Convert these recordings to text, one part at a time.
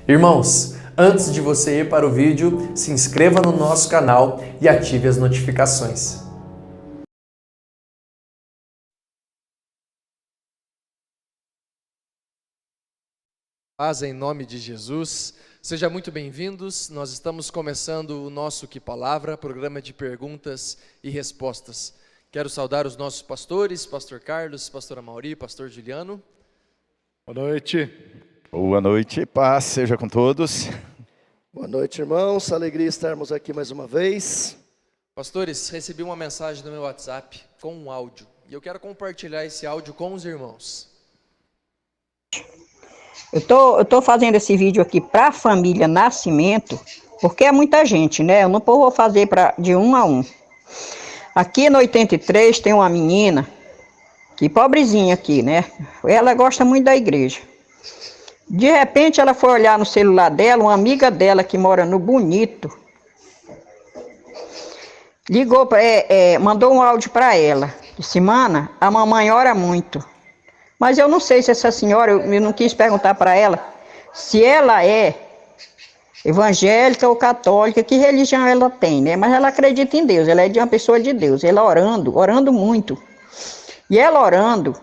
Irmãos, antes de você ir para o vídeo, se inscreva no nosso canal e ative as notificações. Paz em nome de Jesus. Sejam muito bem-vindos. Nós estamos começando o nosso Que Palavra, programa de perguntas e respostas. Quero saudar os nossos pastores, pastor Carlos, pastora Mauri, pastor Juliano. Boa noite. Boa noite, paz seja com todos. Boa noite, irmãos. Alegria estarmos aqui mais uma vez. Pastores, recebi uma mensagem no meu WhatsApp com um áudio e eu quero compartilhar esse áudio com os irmãos. Eu tô fazendo esse vídeo aqui para a família Nascimento, porque é muita gente, né? Eu não vou fazer de um a um. Aqui no 83 tem uma menina, que pobrezinha aqui, né? Ela gosta muito da igreja. De repente ela foi olhar no celular dela, uma amiga dela que mora no Bonito, ligou, mandou um áudio para ela. Disse: mana, a mamãe ora muito. Mas eu não sei se essa senhora, eu não quis perguntar para ela se ela é evangélica ou católica, que religião ela tem, né? Mas ela acredita em Deus, ela é de uma pessoa de Deus, ela orando muito. E ela orando,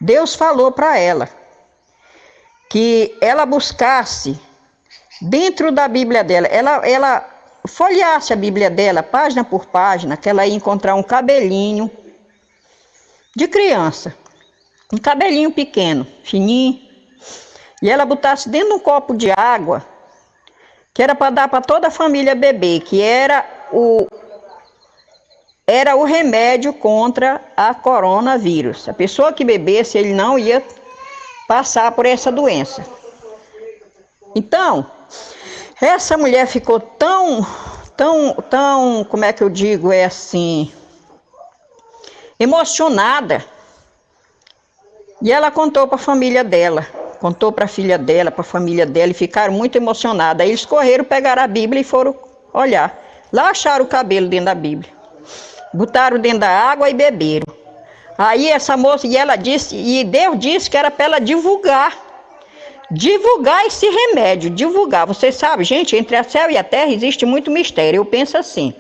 Deus falou para ela que ela buscasse dentro da Bíblia dela, ela folheasse a Bíblia dela, página por página, que ela ia encontrar um cabelinho de criança. Um cabelinho pequeno, fininho, e ela botasse dentro de um copo de água, que era para dar para toda a família beber, que era o remédio contra a coronavírus. A pessoa que bebesse, ele não ia passar por essa doença. Então, essa mulher ficou tão, como é que eu digo, emocionada. E ela contou para a família dela, contou para a filha dela, para a família dela, e ficaram muito emocionadas. Aí eles correram, pegaram a Bíblia e foram olhar. Lá acharam o cabelo dentro da Bíblia. Botaram dentro da água e beberam. Aí essa moça, e Deus disse que era para ela divulgar esse remédio, divulgar. Você sabe, gente, entre o céu e a terra existe muito mistério. Eu penso assim: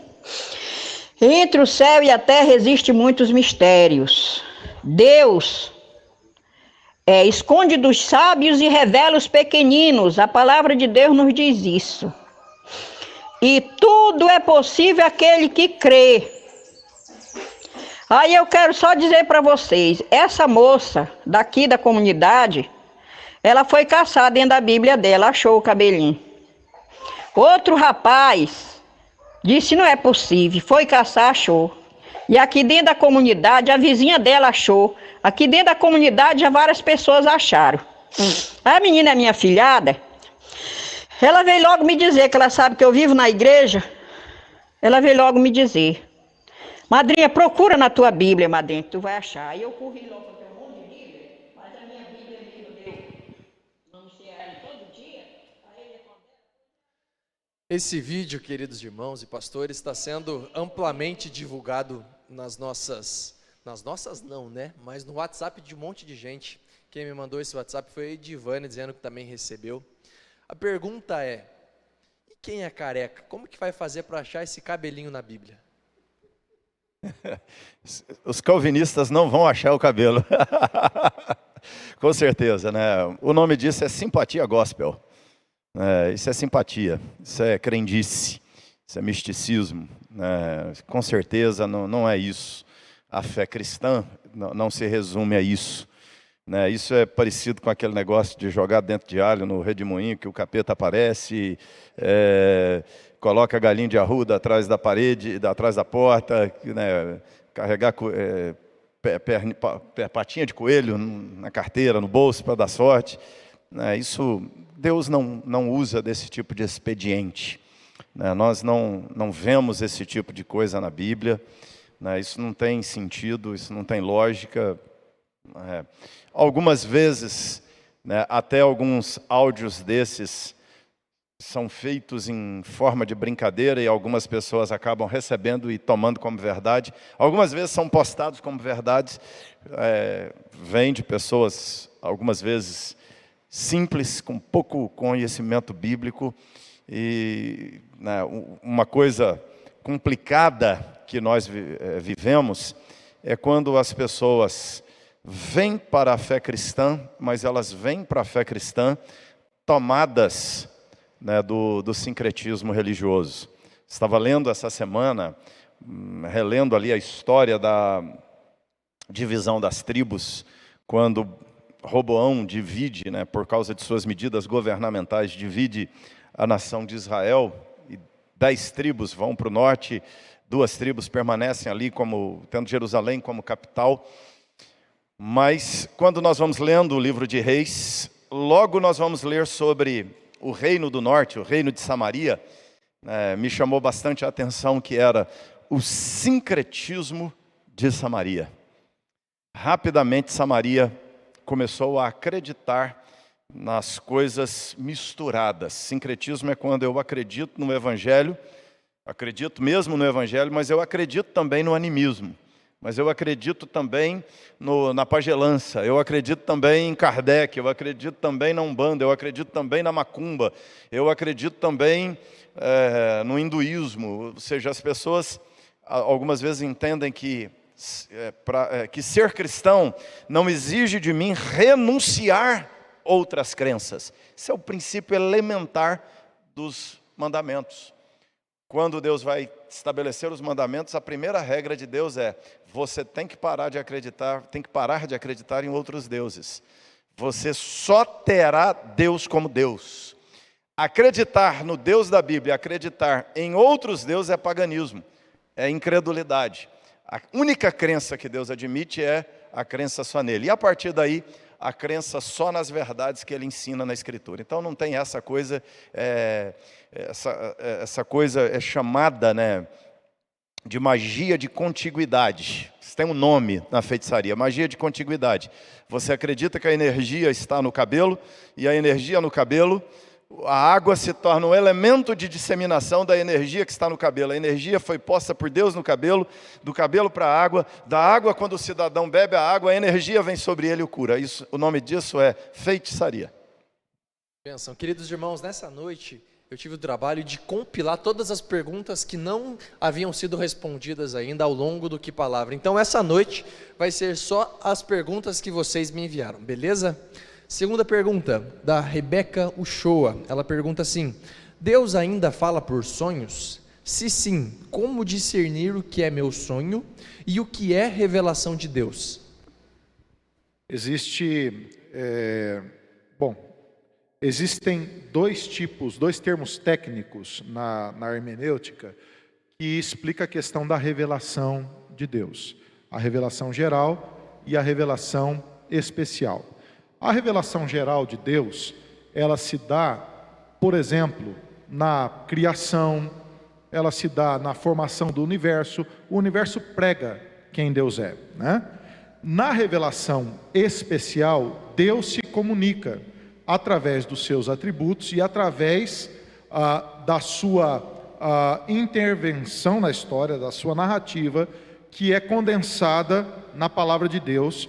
entre o céu e a terra existe muitos mistérios. Deus esconde dos sábios e revela os pequeninos. A palavra de Deus nos diz isso. E tudo é possível àquele que crê. Aí eu quero só dizer para vocês, essa moça daqui da comunidade, ela foi caçar dentro da Bíblia dela, achou o cabelinho. Outro rapaz disse: não é possível, foi caçar, achou. E aqui dentro da comunidade, a vizinha dela achou. Aqui dentro da comunidade já várias pessoas acharam. A menina é minha filhada. Ela veio logo me dizer, que ela sabe que eu vivo na igreja. Ela veio logo me dizer: madrinha, procura na tua Bíblia, madrinha, que tu vai achar. Aí eu corri logo para ter um monte de Bíblia, mas a minha Bíblia mesmo, eu não sei ela todo dia. Esse vídeo, queridos irmãos e pastores, está sendo amplamente divulgado nas nossas não, né? Mas no WhatsApp de um monte de gente. Quem me mandou esse WhatsApp foi a Edivane, dizendo que também recebeu. A pergunta é: e quem é careca? Como que vai fazer para achar esse cabelinho na Bíblia? Os calvinistas não vão achar o cabelo. Com certeza, né? O nome disso é simpatia gospel. Isso é simpatia, isso é crendice, isso é misticismo. Com certeza não é isso. A fé cristã não se resume a isso. Isso é parecido com aquele negócio de jogar dentro de alho no redemoinho, que o capeta aparece, coloca galinha de arruda atrás da parede, atrás da porta, carregar patinha de coelho na carteira, no bolso para dar sorte. Isso, Deus não usa desse tipo de expediente. Nós não vemos esse tipo de coisa na Bíblia. Isso não tem sentido, isso não tem lógica. Algumas vezes, até alguns áudios desses são feitos em forma de brincadeira e algumas pessoas acabam recebendo e tomando como verdade. Algumas vezes são postados como verdades, vêm de pessoas, algumas vezes simples, com pouco conhecimento bíblico, e né, uma coisa complicada que nós vivemos é quando as pessoas vêm para a fé cristã, mas elas vêm para a fé cristã tomadas, né, do sincretismo religioso. Estava lendo essa semana, relendo ali a história da divisão das tribos, quando Roboão divide, né, por causa de suas medidas governamentais, divide a nação de Israel, e 10 tribos vão para o norte, 2 tribos permanecem ali, tendo Jerusalém como capital. Mas quando nós vamos lendo o livro de Reis, logo nós vamos ler sobre o reino do norte, o reino de Samaria. Me chamou bastante a atenção que era o sincretismo de Samaria. Rapidamente Samaria começou a acreditar nas coisas misturadas. Sincretismo é quando eu acredito no Evangelho, acredito mesmo no Evangelho, mas eu acredito também no animismo. Mas eu acredito também na pagelança, eu acredito também em Kardec, eu acredito também na Umbanda, eu acredito também na Macumba, eu acredito também no hinduísmo. Ou seja, as pessoas algumas vezes entendem que ser cristão não exige de mim renunciar outras crenças. Esse é o princípio elementar dos mandamentos. Quando Deus vai estabelecer os mandamentos, a primeira regra de Deus é: você tem que parar de acreditar em outros deuses. Você só terá Deus como Deus. Acreditar no Deus da Bíblia, acreditar em outros deuses é paganismo, é incredulidade. A única crença que Deus admite é a crença só nele. E a partir daí, a crença só nas verdades que ele ensina na Escritura. Então não tem essa coisa, essa coisa é chamada, né, de magia de contiguidade. Isso tem um nome na feitiçaria, magia de contiguidade. Você acredita que a energia está no cabelo, e a energia no cabelo, a água se torna um elemento de disseminação da energia que está no cabelo. A energia foi posta por Deus no cabelo, do cabelo para a água, da água, quando o cidadão bebe a água, a energia vem sobre ele e o cura. Isso, o nome disso é feitiçaria. Benção. Queridos irmãos, nessa noite eu tive o trabalho de compilar todas as perguntas que não haviam sido respondidas ainda ao longo do Que Palavra. Então essa noite vai ser só as perguntas que vocês me enviaram, beleza? Segunda pergunta, da Rebeca Uchoa. Ela pergunta assim: Deus ainda fala por sonhos? Se sim, como discernir o que é meu sonho e o que é revelação de Deus? Existem dois termos técnicos na hermenêutica que explica a questão da revelação de Deus: a revelação geral e a revelação especial. A revelação geral de Deus, ela se dá, por exemplo, na criação, ela se dá na formação do universo. O universo prega quem Deus é, né? Na revelação especial, Deus se comunica através dos seus atributos e através da sua intervenção na história, da sua narrativa, que é condensada na palavra de Deus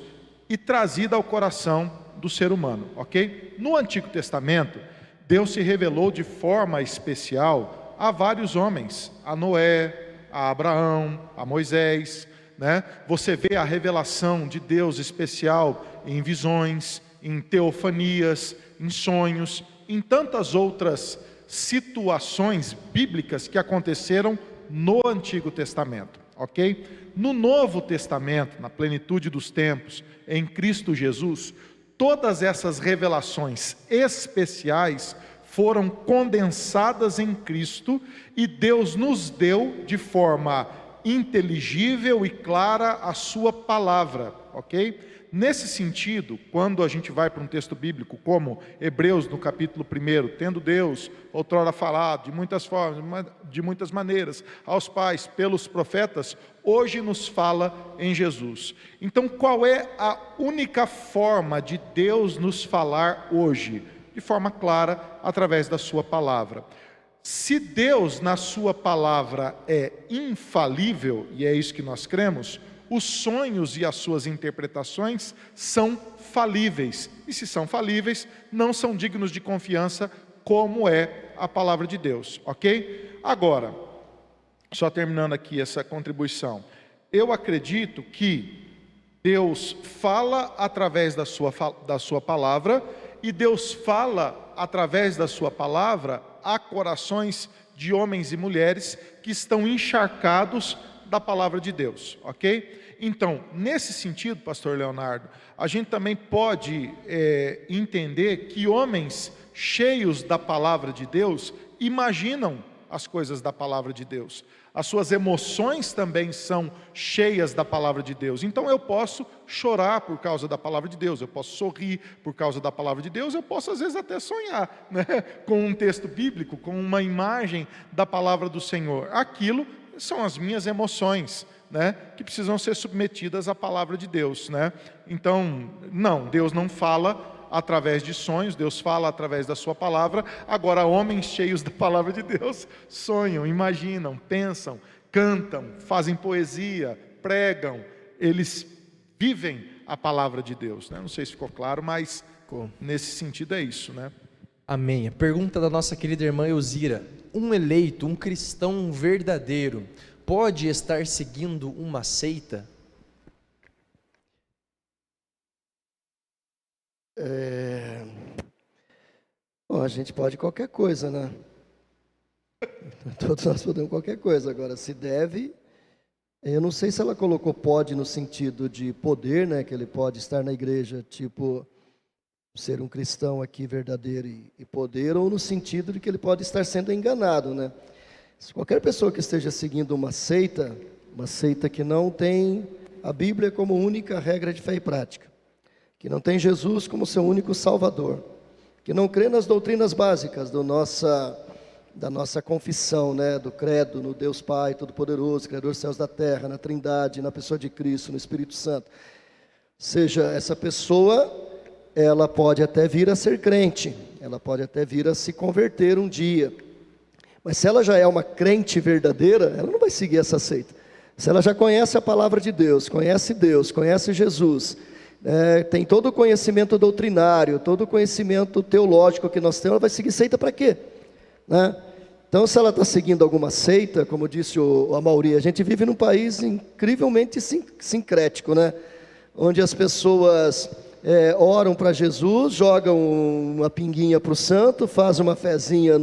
e trazida ao coração do ser humano, ok? No Antigo Testamento, Deus se revelou de forma especial a vários homens, a Noé, a Abraão, a Moisés, né? Você vê a revelação de Deus especial em visões, em teofanias, em sonhos, em tantas outras situações bíblicas que aconteceram no Antigo Testamento, ok? No Novo Testamento, na plenitude dos tempos, em Cristo Jesus, todas essas revelações especiais foram condensadas em Cristo e Deus nos deu de forma inteligível e clara a sua palavra, ok? Nesse sentido, quando a gente vai para um texto bíblico como Hebreus, no capítulo 1, tendo Deus outrora falado de muitas formas, de muitas maneiras, aos pais pelos profetas, hoje nos fala em Jesus. Então, qual é a única forma de Deus nos falar hoje? De forma clara, através da sua palavra. Se Deus, na sua palavra, é infalível, e é isso que nós cremos, os sonhos e as suas interpretações são falíveis. E se são falíveis, não são dignos de confiança, como é a palavra de Deus, ok? Agora, só terminando aqui essa contribuição, eu acredito que Deus fala através da sua palavra, e Deus fala através da sua palavra a corações de homens e mulheres que estão encharcados da palavra de Deus, ok? Então, nesse sentido, pastor Leonardo, a gente também pode entender que homens cheios da palavra de Deus imaginam as coisas da palavra de Deus. As suas emoções também são cheias da palavra de Deus. Então eu posso chorar por causa da palavra de Deus, eu posso sorrir por causa da palavra de Deus, eu posso às vezes até sonhar, né, com um texto bíblico, com uma imagem da palavra do Senhor. Aquilo são as minhas emoções, né, que precisam ser submetidas à palavra de Deus, né? Então, não, Deus não fala através de sonhos, Deus fala através da sua palavra. Agora, homens cheios da palavra de Deus sonham, imaginam, pensam, cantam, fazem poesia, pregam, eles vivem a palavra de Deus, né? Não sei se ficou claro, mas nesse sentido é isso, né? Amém. A pergunta da nossa querida irmã Elzira: um eleito, um cristão verdadeiro, pode estar seguindo uma seita? Bom, a gente pode qualquer coisa, né? Todos nós podemos qualquer coisa. Agora, se deve, eu não sei se ela colocou pode no sentido de poder, né? Que ele pode estar na igreja, tipo, ser um cristão aqui verdadeiro e poder, ou no sentido de que ele pode estar sendo enganado, né? Se qualquer pessoa que esteja seguindo uma seita que não tem a Bíblia como única regra de fé e prática, que não tem Jesus como seu único Salvador, que não crê nas doutrinas básicas da nossa confissão, né, do credo, no Deus Pai Todo-Poderoso, Criador dos céus e da terra, na Trindade, na pessoa de Cristo, no Espírito Santo. Ou seja, essa pessoa, ela pode até vir a ser crente, ela pode até vir a se converter um dia, mas se ela já é uma crente verdadeira, ela não vai seguir essa seita. Se ela já conhece a palavra de Deus, conhece Jesus, tem todo o conhecimento doutrinário, todo o conhecimento teológico que nós temos, ela vai seguir seita para quê? Né? Então, se ela está seguindo alguma seita, como disse o Amauri, a gente vive num país incrivelmente sincrético, né? Onde as pessoas oram para Jesus, jogam uma pinguinha para o santo, fazem uma fezinha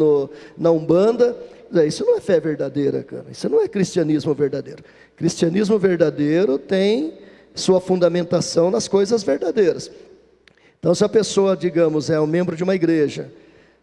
na Umbanda. Isso não é fé verdadeira, cara. Isso não é cristianismo verdadeiro. Cristianismo verdadeiro tem sua fundamentação nas coisas verdadeiras. Então, se a pessoa, digamos, é um membro de uma igreja,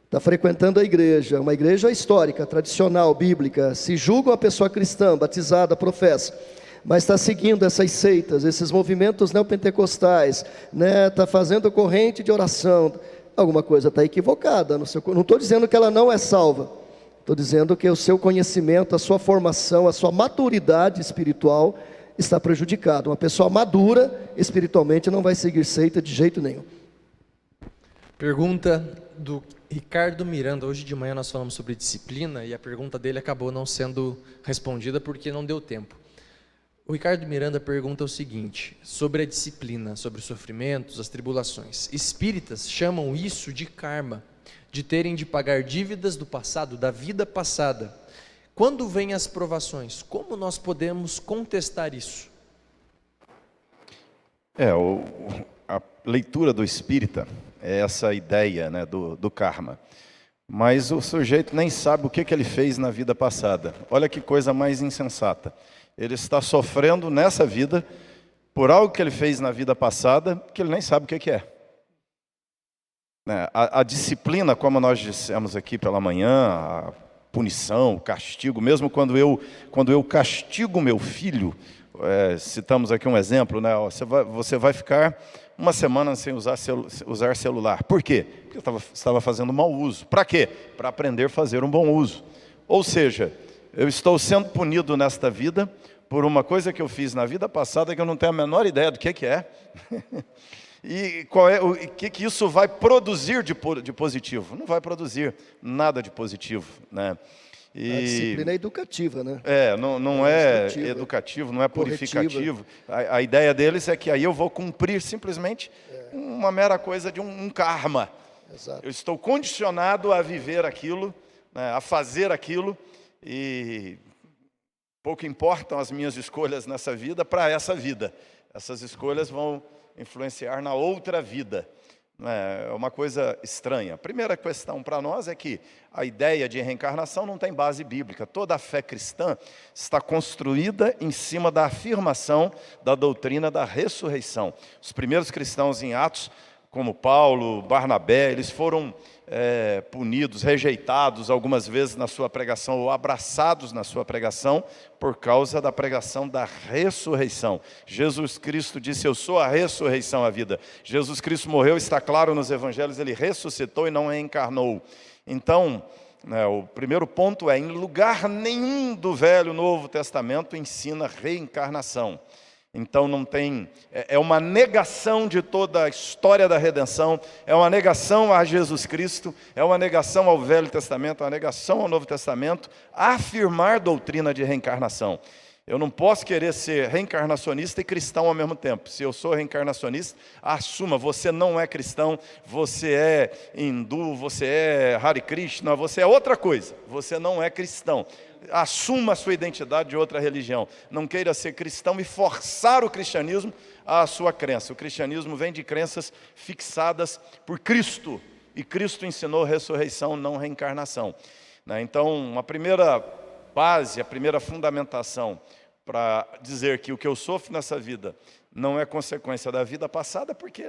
está frequentando a igreja, uma igreja histórica, tradicional, bíblica, se julga uma pessoa cristã, batizada, professa, mas está seguindo essas seitas, esses movimentos neopentecostais, né, está fazendo corrente de oração, alguma coisa está equivocada. Não estou dizendo que ela não é salva, estou dizendo que o seu conhecimento, a sua formação, a sua maturidade espiritual está prejudicado. Uma pessoa madura espiritualmente não vai seguir seita de jeito nenhum. Pergunta do Ricardo Miranda. Hoje de manhã nós falamos sobre disciplina e a pergunta dele acabou não sendo respondida porque não deu tempo. O Ricardo Miranda pergunta o seguinte, sobre a disciplina, sobre os sofrimentos, as tribulações. Espíritas chamam isso de karma, de terem de pagar dívidas do passado, da vida passada. Quando vêm as provações, como nós podemos contestar isso? A leitura do espírita é essa ideia, né, do karma. Mas o sujeito nem sabe o que ele fez na vida passada. Olha que coisa mais insensata. Ele está sofrendo nessa vida por algo que ele fez na vida passada, que ele nem sabe o que é. A disciplina, como nós dissemos aqui pela manhã, a punição, o castigo, mesmo quando eu castigo meu filho, citamos aqui um exemplo, né? Você vai ficar uma semana sem usar celular. Por quê? Porque eu estava fazendo mau uso. Para quê? Para aprender a fazer um bom uso. Ou seja, eu estou sendo punido nesta vida por uma coisa que eu fiz na vida passada que eu não tenho a menor ideia do que é. E o que isso vai produzir de positivo? Não vai produzir nada de positivo, né? A disciplina é educativa, né? Não é educativo, não é purificativo. A ideia deles é que aí eu vou cumprir simplesmente uma mera coisa de um karma. Exato. Eu estou condicionado a viver aquilo, né, a fazer aquilo, e pouco importam as minhas escolhas nessa vida para essa vida. Essas escolhas vão influenciar na outra vida. É uma coisa estranha. A primeira questão para nós é que a ideia de reencarnação não tem base bíblica. Toda a fé cristã está construída em cima da afirmação da doutrina da ressurreição. Os primeiros cristãos em Atos, como Paulo, Barnabé, eles foram punidos, rejeitados algumas vezes na sua pregação, ou abraçados na sua pregação, por causa da pregação da ressurreição. Jesus Cristo disse: eu sou a ressurreição, a vida. Jesus Cristo morreu, está claro nos evangelhos, ele ressuscitou e não reencarnou. Então, o primeiro ponto é: em lugar nenhum do Velho e Novo Testamento ensina reencarnação. Então não tem, é uma negação de toda a história da redenção, é uma negação a Jesus Cristo, é uma negação ao Velho Testamento, é uma negação ao Novo Testamento, afirmar doutrina de reencarnação. Eu não posso querer ser reencarnacionista e cristão ao mesmo tempo. Se eu sou reencarnacionista, assuma, você não é cristão, você é hindu, você é Hare Krishna, você é outra coisa, você não é cristão. Assuma a sua identidade de outra religião. Não queira ser cristão e forçar o cristianismo à sua crença. O cristianismo vem de crenças fixadas por Cristo. E Cristo ensinou ressurreição, não reencarnação. Então, a primeira base, a primeira fundamentação para dizer que o que eu sofro nessa vida não é consequência da vida passada, porque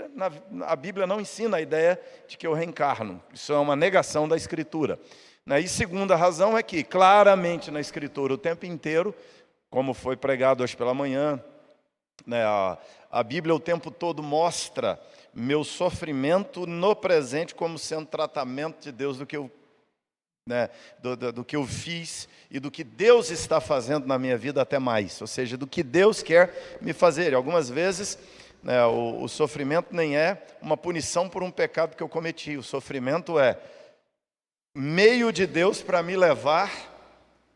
a Bíblia não ensina a ideia de que eu reencarno. Isso é uma negação da Escritura. E segunda razão é que, claramente na Escritura, o tempo inteiro, como foi pregado hoje pela manhã, a Bíblia o tempo todo mostra meu sofrimento no presente como sendo tratamento de Deus do que eu fiz e do que Deus está fazendo na minha vida até mais. Ou seja, do que Deus quer me fazer. E algumas vezes o sofrimento nem é uma punição por um pecado que eu cometi. O sofrimento é meio de Deus para me levar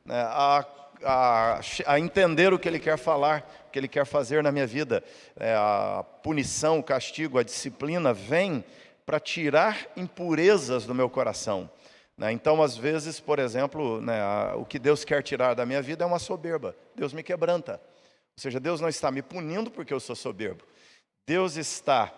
a entender o que Ele quer falar, o que Ele quer fazer na minha vida. A punição, o castigo, a disciplina vem para tirar impurezas do meu coração. Então, às vezes, por exemplo, o que Deus quer tirar da minha vida é uma soberba. Deus me quebranta. Ou seja, Deus não está me punindo porque eu sou soberbo. Deus está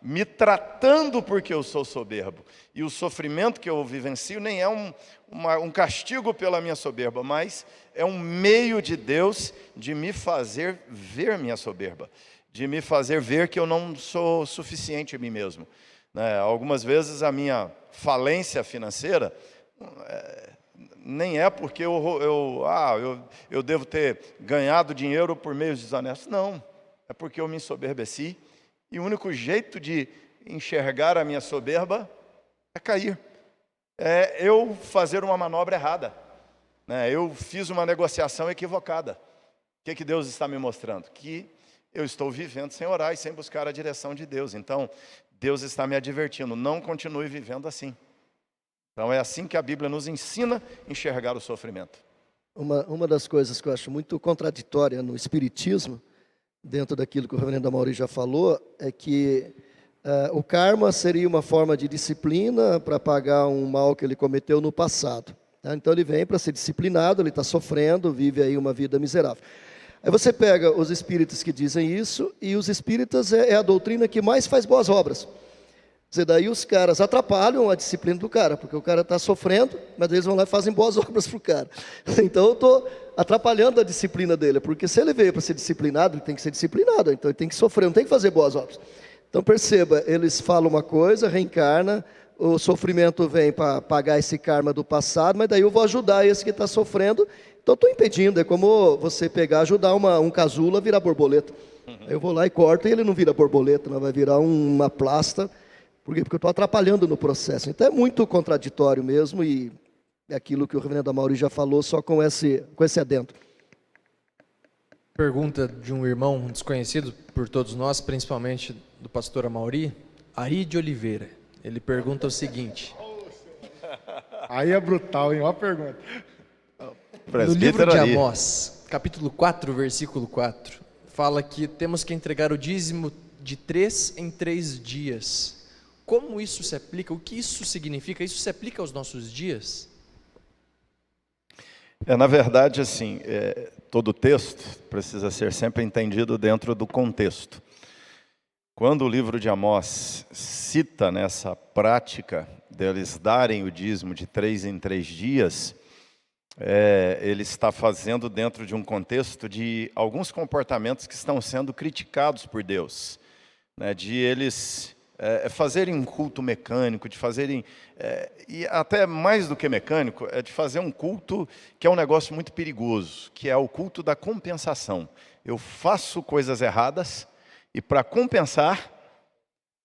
me tratando porque eu sou soberbo. E o sofrimento que eu vivencio nem é um castigo pela minha soberba, mas é um meio de Deus de me fazer ver minha soberba, de me fazer ver que eu não sou suficiente em mim mesmo. Algumas vezes a minha falência financeira nem é porque eu devo ter ganhado dinheiro por meios desonestos. Não, é porque eu me ensoberbeci. E o único jeito de enxergar a minha soberba é cair. É eu fazer uma manobra errada. Eu fiz uma negociação equivocada. O que Deus está me mostrando? Que eu estou vivendo sem orar e sem buscar a direção de Deus. Então, Deus está me advertindo, não continue vivendo assim. Então, é assim que a Bíblia nos ensina a enxergar o sofrimento. Uma das coisas que eu acho muito contraditória no Espiritismo, dentro daquilo que o reverendo Amaury já falou, é que o karma seria uma forma de disciplina para pagar um mal que ele cometeu no passado. Então ele vem para ser disciplinado, ele está sofrendo, vive aí uma vida miserável. Aí você pega os espíritas que dizem isso, e os espíritas é a doutrina que mais faz boas obras. Quer dizer, daí os caras atrapalham a disciplina do cara, porque o cara está sofrendo, mas eles vão lá e fazem boas obras para o cara. Então eu estou atrapalhando a disciplina dele, porque se ele veio para ser disciplinado, ele tem que ser disciplinado, então ele tem que sofrer, não tem que fazer boas obras. Então perceba, eles falam uma coisa, reencarna, o sofrimento vem para pagar esse karma do passado, mas daí eu vou ajudar esse que está sofrendo, então estou impedindo. É como você pegar, ajudar um casulo a virar borboleta. Eu vou lá e corto e ele não vira borboleta, não vai virar uma plasta. Por quê? Porque eu estou atrapalhando no processo. Então é muito contraditório mesmo, e é aquilo que o reverendo Amaury já falou, só com esse adendo. Pergunta de um irmão desconhecido por todos nós, principalmente do pastor Amaury, Ari de Oliveira. Ele pergunta o seguinte. Aí é brutal, hein? Olha a pergunta. No livro presbítero de ali. Amós, capítulo 4, versículo 4, fala que temos que entregar o dízimo de 3 em 3 dias. Como isso se aplica? O que isso significa? Isso se aplica aos nossos dias? Na verdade, assim, todo texto precisa ser sempre entendido dentro do contexto. Quando o livro de Amós cita nessa prática deles darem o dízimo de 3 em 3 dias, ele está fazendo dentro de um contexto de alguns comportamentos que estão sendo criticados por Deus, né, de eles fazerem um culto mecânico, de fazerem, e até mais do que mecânico, de fazer um culto que é um negócio muito perigoso, que é o culto da compensação. Eu faço coisas erradas, e para compensar,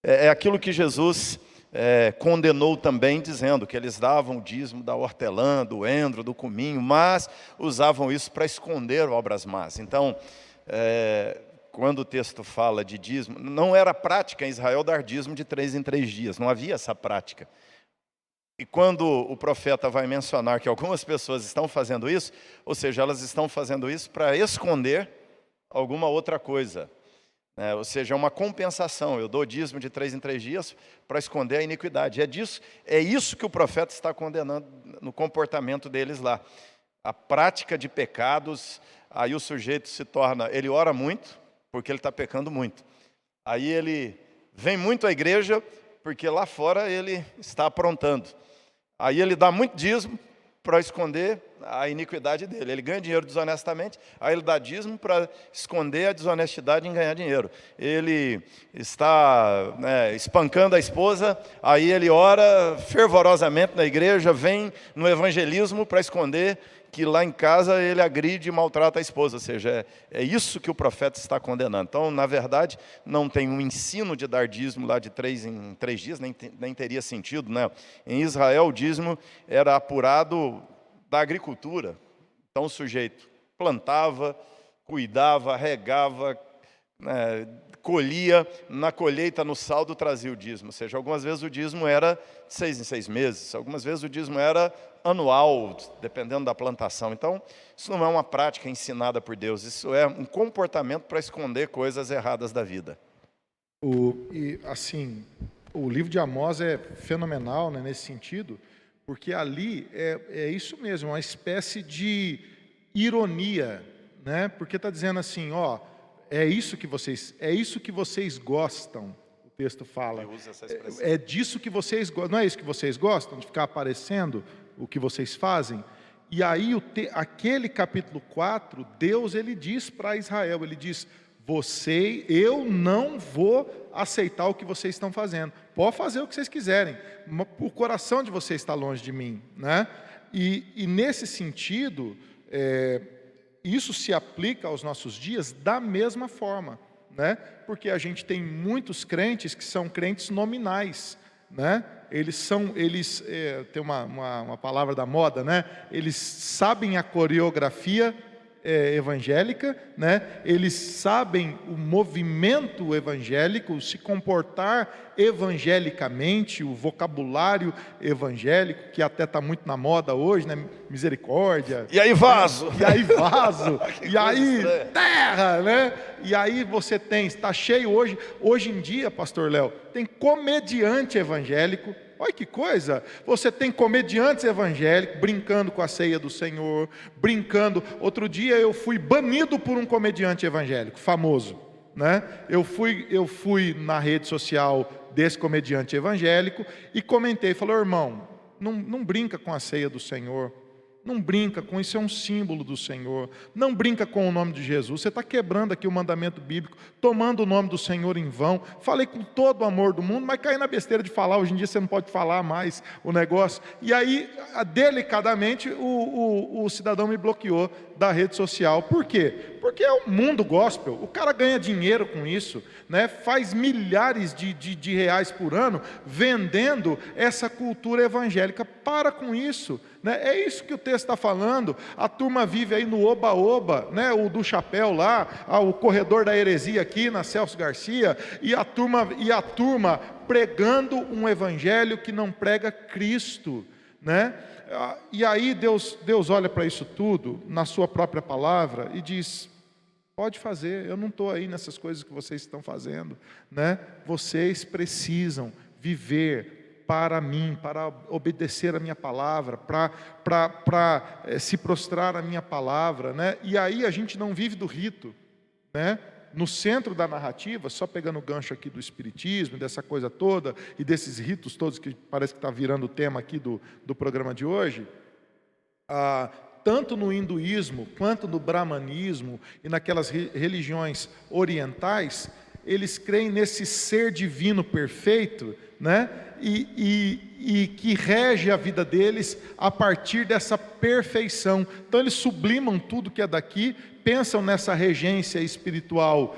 é aquilo que Jesus condenou também, dizendo que eles davam o dízimo da hortelã, do endro, do cominho, mas usavam isso para esconder obras más. Então, quando o texto fala de dízimo, não era prática em Israel dar dízimo de 3 em 3 dias, não havia essa prática. E quando o profeta vai mencionar que algumas pessoas estão fazendo isso, ou seja, elas estão fazendo isso para esconder alguma outra coisa. Ou seja, é uma compensação. Eu dou dízimo de 3 em 3 dias para esconder a iniquidade. É isso que o profeta está condenando no comportamento deles lá. A prática de pecados, aí o sujeito se torna, ele ora muito, porque ele está pecando muito. Aí ele vem muito à igreja, porque lá fora ele está aprontando. Aí ele dá muito dízimo para esconder a iniquidade dele. Ele ganha dinheiro desonestamente, aí ele dá dízimo para esconder a desonestidade em ganhar dinheiro. Ele está espancando a esposa, aí ele ora fervorosamente na igreja, vem no evangelismo para esconder que lá em casa ele agride e maltrata a esposa. Ou seja, é isso que o profeta está condenando. Então, na verdade, não tem um ensino de dar dízimo lá de 3 em 3 dias, nem teria sentido, né? Em Israel, o dízimo era apurado da agricultura. Então, o sujeito plantava, cuidava, regava, colhia, na colheita, no saldo, trazia o dízimo. Ou seja, algumas vezes o dízimo era de 6 em 6 meses, algumas vezes o dízimo era anual, dependendo da plantação. Então, isso não é uma prática ensinada por Deus, isso é um comportamento para esconder coisas erradas da vida. O livro de Amós é fenomenal, né, nesse sentido, porque ali é isso mesmo, uma espécie de ironia, né? Porque está dizendo assim, é isso que vocês gostam. O texto fala. Ele usa essa expressão. É disso que vocês gostam. Não é isso que vocês gostam, de ficar aparecendo o que vocês fazem? E aí, aquele capítulo 4, Deus ele diz para Israel, ele diz, eu não vou aceitar o que vocês estão fazendo. Pode fazer o que vocês quiserem, o coração de vocês está longe de mim, né? E nesse sentido, isso se aplica aos nossos dias da mesma forma, né? Porque a gente tem muitos crentes que são crentes nominais, né? Eles tem uma palavra da moda, né? Eles sabem a coreografia evangélica, né? Eles sabem o movimento evangélico, se comportar evangelicamente, o vocabulário evangélico, que até está muito na moda hoje, né? Misericórdia. E aí vaso. E aí vaso. E aí terra, né? E aí está cheio hoje em dia, pastor Léo, tem comediante evangélico. Olha que coisa, você tem comediantes evangélicos brincando com a ceia do Senhor, brincando. Outro dia eu fui banido por um comediante evangélico famoso, né? Eu fui na rede social desse comediante evangélico e comentei, falei, irmão, não brinca com a ceia do Senhor, não brinca com isso, é um símbolo do Senhor, não brinca com o nome de Jesus, você está quebrando aqui o mandamento bíblico, tomando o nome do Senhor em vão. Falei com todo o amor do mundo, mas caí na besteira de falar, hoje em dia você não pode falar mais o negócio, e aí, delicadamente, o cidadão me bloqueou da rede social. Por quê? Porque é o mundo gospel, o cara ganha dinheiro com isso, né? Faz milhares de reais por ano vendendo essa cultura evangélica. Para com isso, né? É isso que o texto está falando. A turma vive aí no oba-oba, né? O do chapéu lá, o corredor da heresia aqui na Celso Garcia, e a turma pregando um evangelho que não prega Cristo, né? E aí Deus olha para isso tudo, na sua própria palavra, e diz: pode fazer, eu não estou aí nessas coisas que vocês estão fazendo, né? Vocês precisam viver para mim, para obedecer a minha palavra, para se prostrar à minha palavra, né? E aí a gente não vive do rito, né? No centro da narrativa, só pegando o gancho aqui do espiritismo, dessa coisa toda, e desses ritos todos que parece que está virando o tema aqui do programa de hoje, tanto no hinduísmo, quanto no brahmanismo, e naquelas religiões orientais, eles creem nesse ser divino perfeito, né? E que rege a vida deles a partir dessa perfeição. Então eles sublimam tudo que é daqui, pensam nessa regência espiritual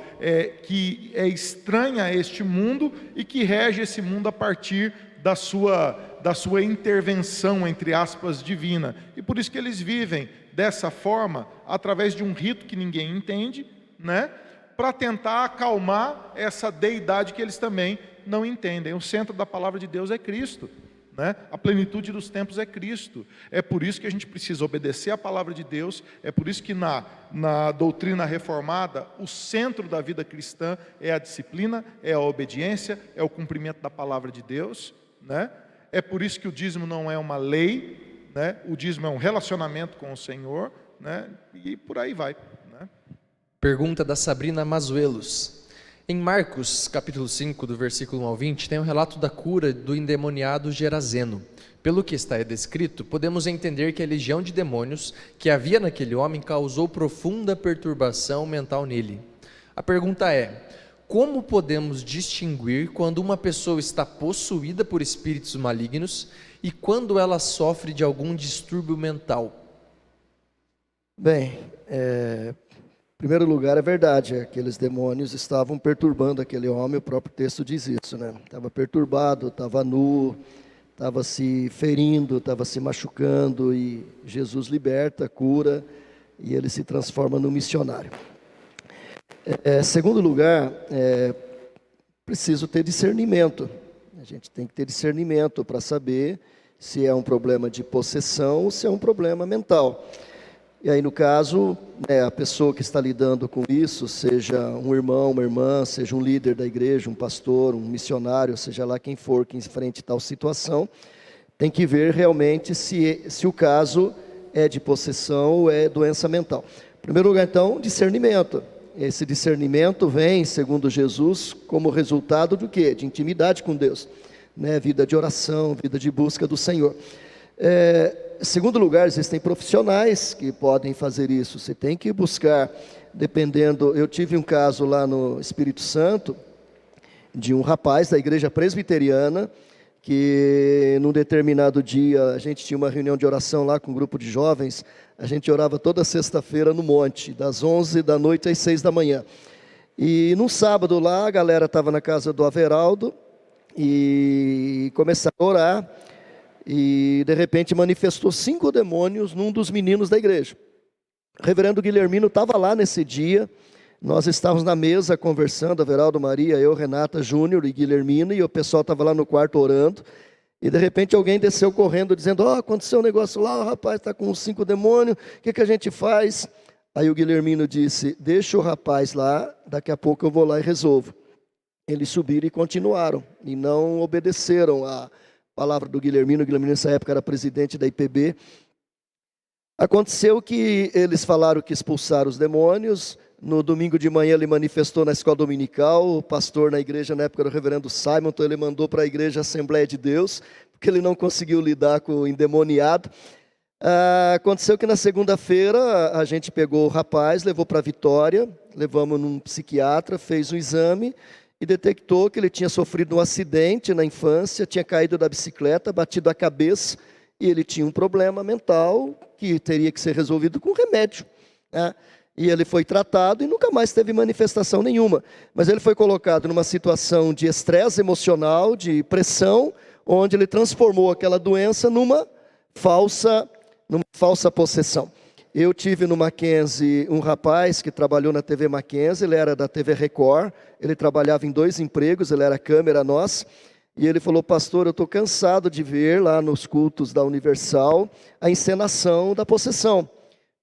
que é estranha a este mundo e que rege esse mundo a partir da sua intervenção, entre aspas, divina. E por isso que eles vivem dessa forma, através de um rito que ninguém entende, né? Para tentar acalmar essa deidade que eles também não entendem. O centro da palavra de Deus é Cristo, né? A plenitude dos tempos é Cristo. É por isso que a gente precisa obedecer a palavra de Deus. É por isso que na doutrina reformada, o centro da vida cristã é a disciplina, é a obediência, é o cumprimento da palavra de Deus, né? É por isso que o dízimo não é uma lei, né? O dízimo é um relacionamento com o Senhor, né? E por aí vai, né? Pergunta da Sabrina Mazuelos. Em Marcos, capítulo 5, do versículo 1 ao 20, tem um relato da cura do endemoniado Gerazeno. Pelo que está descrito, podemos entender que a legião de demônios que havia naquele homem causou profunda perturbação mental nele. A pergunta é: como podemos distinguir quando uma pessoa está possuída por espíritos malignos e quando ela sofre de algum distúrbio mental? Bem, em primeiro lugar, é verdade, aqueles demônios estavam perturbando aquele homem, o próprio texto diz isso, né? Estava perturbado, estava nu, estava se ferindo, estava se machucando, e Jesus liberta, cura, e ele se transforma num missionário. Segundo lugar, preciso ter discernimento. A gente tem que ter discernimento para saber se é um problema de possessão ou se é um problema mental. E aí, no caso, a pessoa que está lidando com isso, seja um irmão, uma irmã, seja um líder da igreja, um pastor, um missionário, seja lá quem for que enfrente tal situação, tem que ver realmente se o caso é de possessão ou é doença mental. Em primeiro lugar, então, discernimento. Esse discernimento vem, segundo Jesus, como resultado do quê? De intimidade com Deus, né? Vida de oração, vida de busca do Senhor. Em segundo lugar, existem profissionais que podem fazer isso. Você tem que buscar, dependendo. Eu tive um caso lá no Espírito Santo, de um rapaz da igreja presbiteriana, que num determinado dia, a gente tinha uma reunião de oração lá com um grupo de jovens, a gente orava toda sexta-feira no monte, das 11 da noite às 6 da manhã. E num sábado lá, a galera estava na casa do Averaldo, e começaram a orar, e de repente manifestou 5 demônios num dos meninos da igreja. O reverendo Guilhermino estava lá nesse dia, nós estávamos na mesa conversando, Averaldo, Maria, eu, Renata, Júnior e Guilhermino, e o pessoal estava lá no quarto orando, e de repente alguém desceu correndo dizendo: aconteceu um negócio lá, o rapaz está com 5 demônios, o que a gente faz? Aí o Guilhermino disse: deixa o rapaz lá, daqui a pouco eu vou lá e resolvo. Eles subiram e continuaram, e não obedeceram a palavra do Guilhermino. O Guilhermino nessa época era presidente da IPB. Aconteceu que eles falaram que expulsaram os demônios. No domingo de manhã ele manifestou na escola dominical. O pastor na igreja na época era o reverendo Simon, então ele mandou para a igreja Assembleia de Deus, porque ele não conseguiu lidar com o endemoniado. Aconteceu que na segunda-feira a gente pegou o rapaz, levou para Vitória, levamos num psiquiatra, fez um exame e detectou que ele tinha sofrido um acidente na infância, tinha caído da bicicleta, batido a cabeça, e ele tinha um problema mental que teria que ser resolvido com remédio, né? E ele foi tratado e nunca mais teve manifestação nenhuma. Mas ele foi colocado numa situação de estresse emocional, de pressão, onde ele transformou aquela doença numa falsa possessão. Eu tive no Mackenzie um rapaz que trabalhou na TV Mackenzie, ele era da TV Record, ele trabalhava em 2 empregos, ele era câmera nossa, E ele falou: pastor, eu estou cansado de ver lá nos cultos da Universal a encenação da possessão.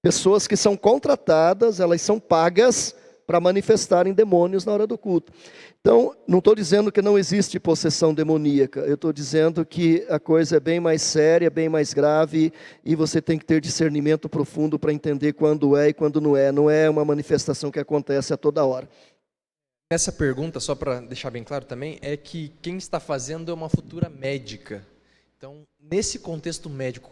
Pessoas que são contratadas, elas são pagas para manifestarem demônios na hora do culto. Então, não estou dizendo que não existe possessão demoníaca, eu estou dizendo que a coisa é bem mais séria, bem mais grave, e você tem que ter discernimento profundo para entender quando é e quando não é. Não é uma manifestação que acontece a toda hora. Essa pergunta, só para deixar bem claro também, é que quem está fazendo é uma futura médica. Então, nesse contexto médico,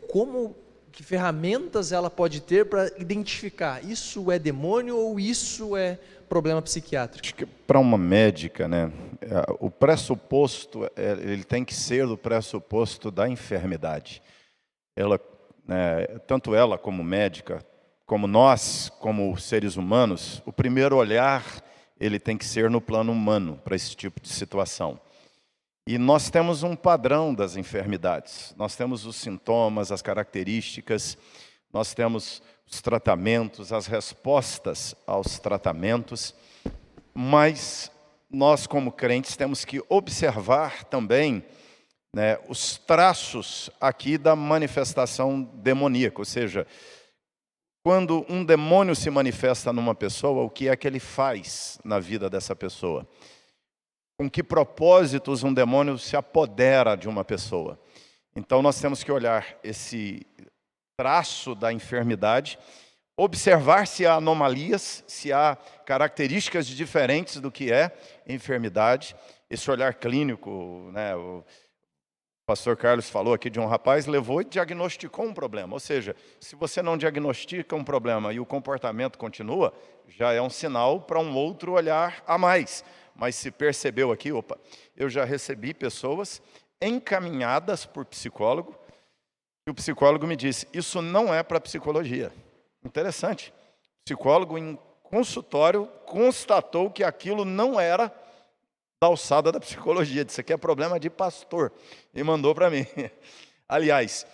que ferramentas ela pode ter para identificar isso é demônio ou isso é problema psiquiátrico? Acho que para uma médica, né, o pressuposto, ele tem que ser o pressuposto da enfermidade. Ela, né, tanto ela como médica, como nós, como seres humanos, o primeiro olhar ele tem que ser no plano humano para esse tipo de situação. E nós temos um padrão das enfermidades. Nós temos os sintomas, as características, nós temos os tratamentos, as respostas aos tratamentos, mas nós, como crentes, temos que observar também, né, os traços aqui da manifestação demoníaca, ou seja, quando um demônio se manifesta numa pessoa, o que é que ele faz na vida dessa pessoa? Com que propósitos um demônio se apodera de uma pessoa? Então nós temos que olhar esse traço da enfermidade, observar se há anomalias, se há características diferentes do que é enfermidade. Esse olhar clínico, né, o pastor Carlos falou aqui de um rapaz, levou e diagnosticou um problema. Ou seja, se você não diagnostica um problema e o comportamento continua, já é um sinal para um outro olhar a mais. Mas se percebeu aqui, eu já recebi pessoas encaminhadas por psicólogo, e o psicólogo me disse, isso não é para psicologia. Interessante. O psicólogo em consultório constatou que aquilo não era da alçada da psicologia, disse que é problema de pastor, e mandou para mim. Aliás,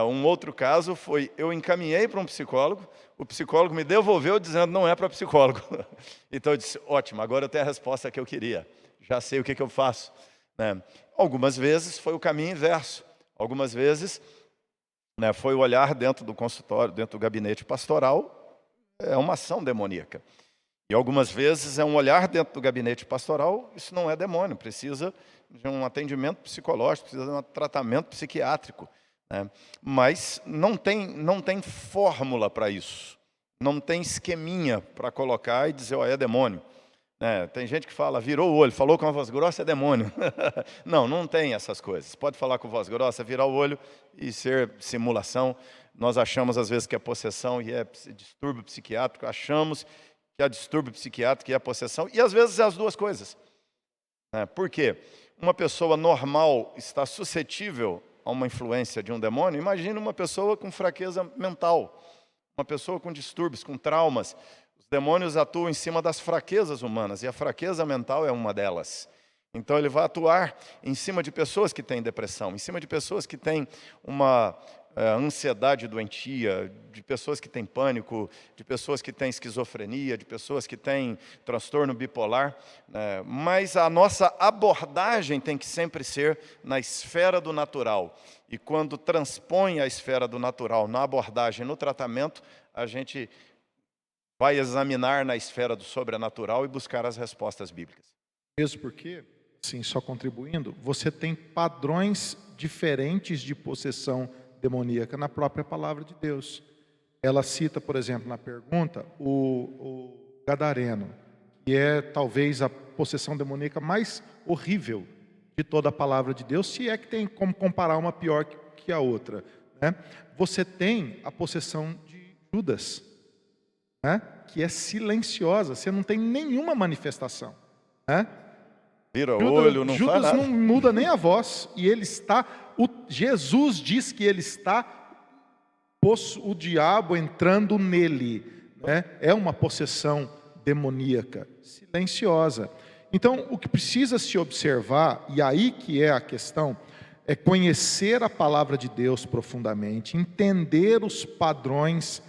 um outro caso foi, eu encaminhei para um psicólogo, o psicólogo me devolveu dizendo não é para psicólogo. Então eu disse, ótimo, agora eu tenho a resposta que eu queria, já sei o que eu faço. Algumas vezes foi o caminho inverso, algumas vezes foi o olhar dentro do consultório, dentro do gabinete pastoral, é uma ação demoníaca. E algumas vezes é um olhar dentro do gabinete pastoral, isso não é demônio, precisa de um atendimento psicológico, precisa de um tratamento psiquiátrico. Mas não tem fórmula para isso, não tem esqueminha para colocar e dizer, é demônio. Tem gente que fala, virou o olho, falou com a voz grossa, é demônio. Não tem essas coisas. Pode falar com voz grossa, virar o olho e ser simulação. Nós achamos às vezes que é possessão e é distúrbio psiquiátrico, achamos que é distúrbio psiquiátrico e é possessão, e às vezes é as duas coisas. Por quê? Uma pessoa normal está suscetível a uma influência de um demônio, imagina uma pessoa com fraqueza mental, uma pessoa com distúrbios, com traumas. Os demônios atuam em cima das fraquezas humanas, e a fraqueza mental é uma delas. Então ele vai atuar em cima de pessoas que têm depressão, em cima de pessoas que têm uma ansiedade doentia, de pessoas que têm pânico, de pessoas que têm esquizofrenia, de pessoas que têm transtorno bipolar, mas a nossa abordagem tem que sempre ser na esfera do natural. E quando transpõe a esfera do natural na abordagem, no tratamento, a gente vai examinar na esfera do sobrenatural e buscar as respostas bíblicas. Mesmo porque, sim, só contribuindo, você tem padrões diferentes de possessão demoníaca na própria palavra de Deus. Ela cita, por exemplo, na pergunta, o gadareno, que é talvez a possessão demoníaca mais horrível de toda a palavra de Deus, se é que tem como comparar uma pior que a outra. Você tem a possessão de Judas, que é silenciosa, você não tem nenhuma manifestação. Vira o olho, não fala nada. Judas não muda nem a voz, e ele está... Jesus diz que ele está, o diabo entrando nele. É uma possessão demoníaca, silenciosa. Então, o que precisa se observar, e aí que é a questão, é conhecer a palavra de Deus profundamente, entender os padrões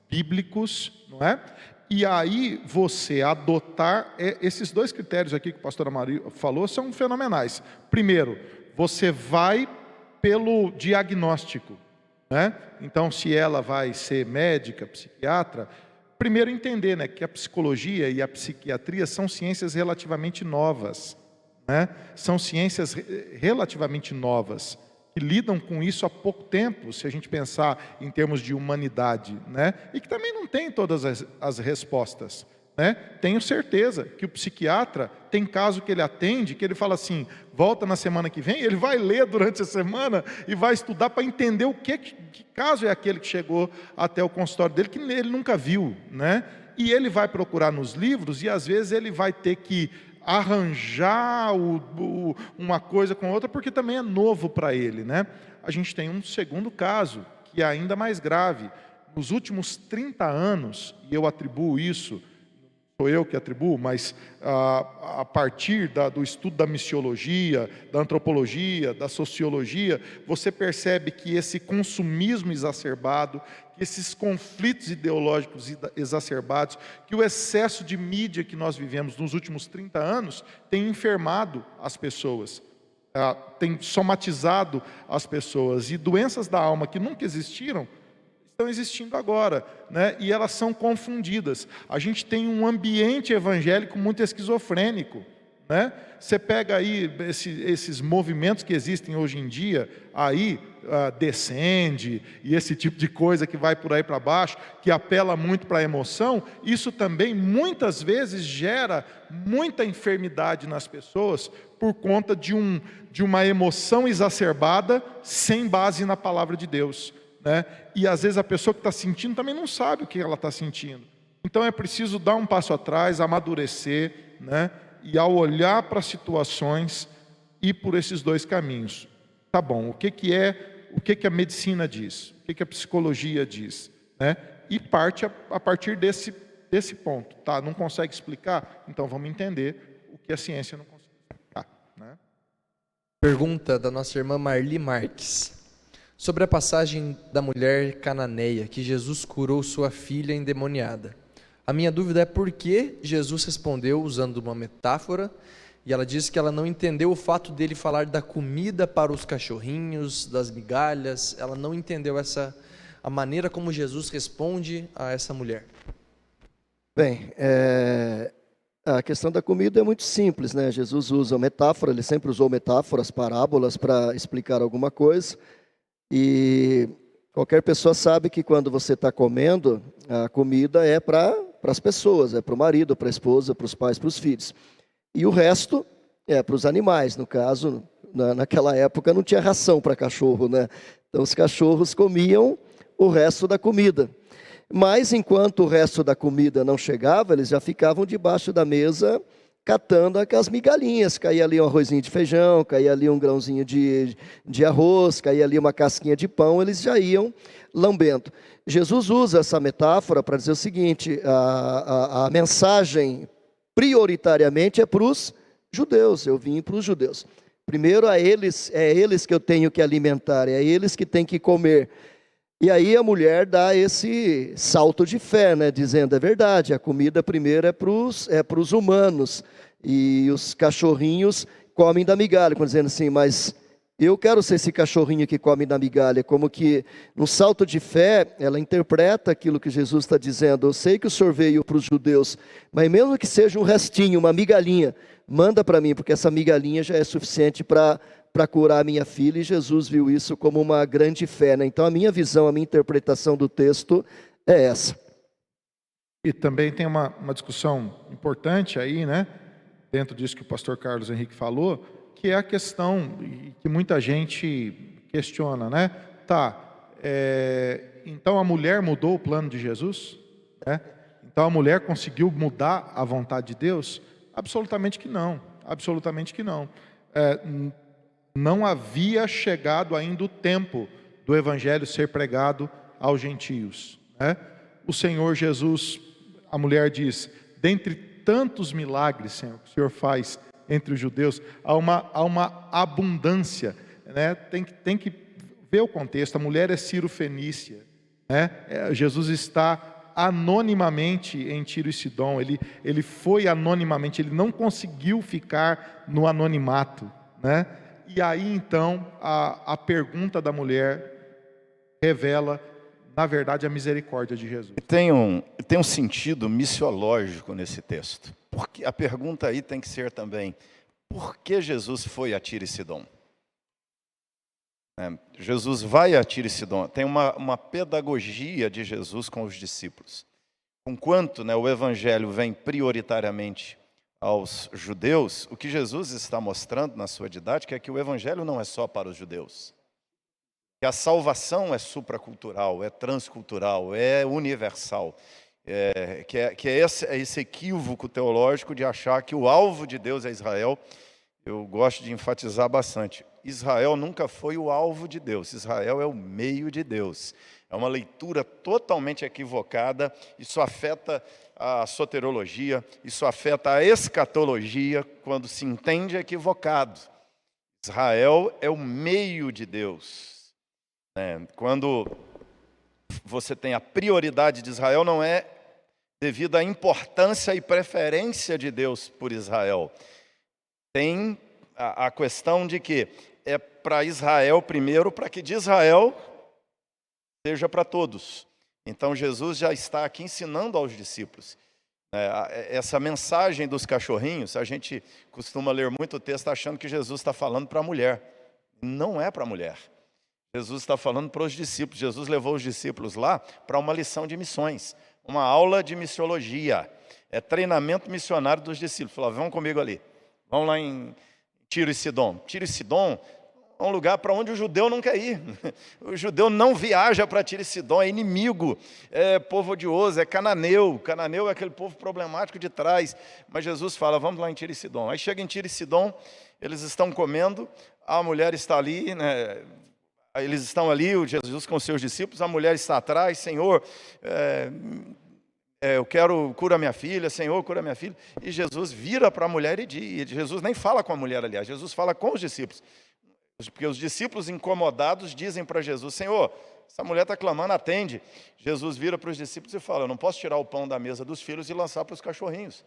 bíblicos, não é? E aí você adotar esses dois critérios aqui que a pastora Maria falou são fenomenais. Primeiro, você vai pelo diagnóstico, né? Então, se ela vai ser médica, psiquiatra, primeiro entender, né, que a psicologia e a psiquiatria são ciências relativamente novas, né? São ciências relativamente novas, que lidam com isso há pouco tempo, se a gente pensar em termos de humanidade, né? E que também não tem todas as respostas, né? Tenho certeza que o psiquiatra tem caso que ele atende, que ele fala assim, volta na semana que vem, ele vai ler durante a semana e vai estudar para entender que caso é aquele que chegou até o consultório dele, que ele nunca viu, né? E ele vai procurar nos livros e às vezes ele vai ter que arranjar uma coisa com outra, porque também é novo para ele, né? A gente tem um segundo caso, que é ainda mais grave. Nos últimos 30 anos, e eu atribuo isso, sou eu que atribuo, mas a partir do estudo da missiologia, da antropologia, da sociologia, você percebe que esse consumismo exacerbado, que esses conflitos ideológicos exacerbados, que o excesso de mídia que nós vivemos nos últimos 30 anos tem enfermado as pessoas, tem somatizado as pessoas, e doenças da alma que nunca existiram, estão existindo agora, né? E elas são confundidas. A gente tem um ambiente evangélico muito esquizofrênico, né? Você pega aí esses movimentos que existem hoje em dia, aí descende, e esse tipo de coisa que vai por aí para baixo, que apela muito para a emoção, isso também muitas vezes gera muita enfermidade nas pessoas, por conta de uma emoção exacerbada, sem base na palavra de Deus, né? E às vezes a pessoa que está sentindo também não sabe o que ela está sentindo. Então é preciso dar um passo atrás, amadurecer, né? E ao olhar para as situações, ir por esses dois caminhos. Tá bom, o que a medicina diz? O que a psicologia diz? Né? E parte a partir desse ponto. Tá? Não consegue explicar? Então vamos entender o que a ciência não consegue explicar. Né? Pergunta da nossa irmã Marli Marques. Sobre a passagem da mulher cananeia, que Jesus curou sua filha endemoniada. A minha dúvida é por que Jesus respondeu usando uma metáfora, e ela disse que ela não entendeu o fato dele falar da comida para os cachorrinhos, das migalhas, ela não entendeu a maneira como Jesus responde a essa mulher. Bem, a questão da comida é muito simples, né? Jesus usa metáfora, ele sempre usou metáforas, parábolas para explicar alguma coisa. E qualquer pessoa sabe que quando você está comendo, a comida é para as pessoas, é para o marido, para a esposa, para os pais, para os filhos. E o resto é para os animais. No caso, naquela época não tinha ração para cachorro, né? Então os cachorros comiam o resto da comida. Mas enquanto o resto da comida não chegava, eles já ficavam debaixo da mesa catando aquelas migalhinhas. Caía ali um arrozinho de feijão, caía ali um grãozinho de arroz, caía ali uma casquinha de pão, eles já iam lambendo. Jesus usa essa metáfora para dizer o seguinte, a mensagem prioritariamente é para os judeus, eu vim para os judeus. Primeiro é eles que eu tenho que alimentar, é eles que têm que comer. E aí a mulher dá esse salto de fé, né, dizendo, é verdade, a comida primeiro é para os humanos, e os cachorrinhos comem da migalha, dizendo assim, mas eu quero ser esse cachorrinho que come da migalha, como que no salto de fé, ela interpreta aquilo que Jesus está dizendo, eu sei que o senhor veio para os judeus, mas mesmo que seja um restinho, uma migalhinha, manda para mim, porque essa migalhinha já é suficiente para curar a minha filha, e Jesus viu isso como uma grande fé, né? Então a minha visão, a minha interpretação do texto é essa. E também tem uma discussão importante aí, né? Dentro disso que o pastor Carlos Henrique falou, que é a questão que muita gente questiona, né? Então a mulher mudou o plano de Jesus? Né? Então a mulher conseguiu mudar a vontade de Deus? Absolutamente que não, absolutamente que não. Não havia chegado ainda o tempo do evangelho ser pregado aos gentios, né? O Senhor Jesus, a mulher diz, dentre tantos milagres, Senhor, que o Senhor faz entre os judeus, há uma abundância, né? Tem que ver o contexto. A mulher é Ciro-fenícia, né? Jesus está anonimamente em Tiro e Sidom, ele foi anonimamente, ele não conseguiu ficar no anonimato, né? E aí então a pergunta da mulher revela, na verdade, a misericórdia de Jesus. Tem um sentido missiológico nesse texto, porque a pergunta aí tem que ser também, por que Jesus foi a Tiro e Sidom? Jesus vai a Tiro e Sidom. Tem uma pedagogia de Jesus com os discípulos. Enquanto o evangelho vem prioritariamente aos judeus, o que Jesus está mostrando na sua didática é que o evangelho não é só para os judeus. Que a salvação é supracultural, é transcultural, é universal. Que é esse equívoco teológico de achar que o alvo de Deus é Israel. Eu gosto de enfatizar bastante. Israel nunca foi o alvo de Deus. Israel é o meio de Deus. É uma leitura totalmente equivocada. Isso afeta a soteriologia, isso afeta a escatologia quando se entende equivocado. Israel é o meio de Deus. Quando você tem a prioridade de Israel, não é devido à importância e preferência de Deus por Israel. Tem a questão de que é para Israel primeiro, para que de Israel seja para todos. Então Jesus já está aqui ensinando aos discípulos. Essa mensagem dos cachorrinhos, a gente costuma ler muito o texto achando que Jesus está falando para a mulher. Não é para a mulher. Jesus está falando para os discípulos. Jesus levou os discípulos lá para uma lição de missões, uma aula de missiologia. É treinamento missionário dos discípulos. Falou, vamos comigo ali. Vamos lá em Tiro e Sidom. Tiro e Sidom é um lugar para onde o judeu não quer ir. O judeu não viaja para Tiro e Sidom, é inimigo, é povo odioso, é cananeu. Cananeu é aquele povo problemático de trás. Mas Jesus fala, vamos lá em Tiro e Sidom. Aí chega em Tiro e Sidom, eles estão comendo, a mulher está ali, eles estão ali, o Jesus com os seus discípulos, a mulher está atrás, Senhor, eu quero, cura minha filha, Senhor, cura minha filha. E Jesus vira para a mulher e diz, Jesus nem fala com a mulher, aliás, Jesus fala com os discípulos. Porque os discípulos incomodados dizem para Jesus, Senhor, essa mulher está clamando, atende. Jesus vira para os discípulos e fala, eu não posso tirar o pão da mesa dos filhos e lançar para os cachorrinhos.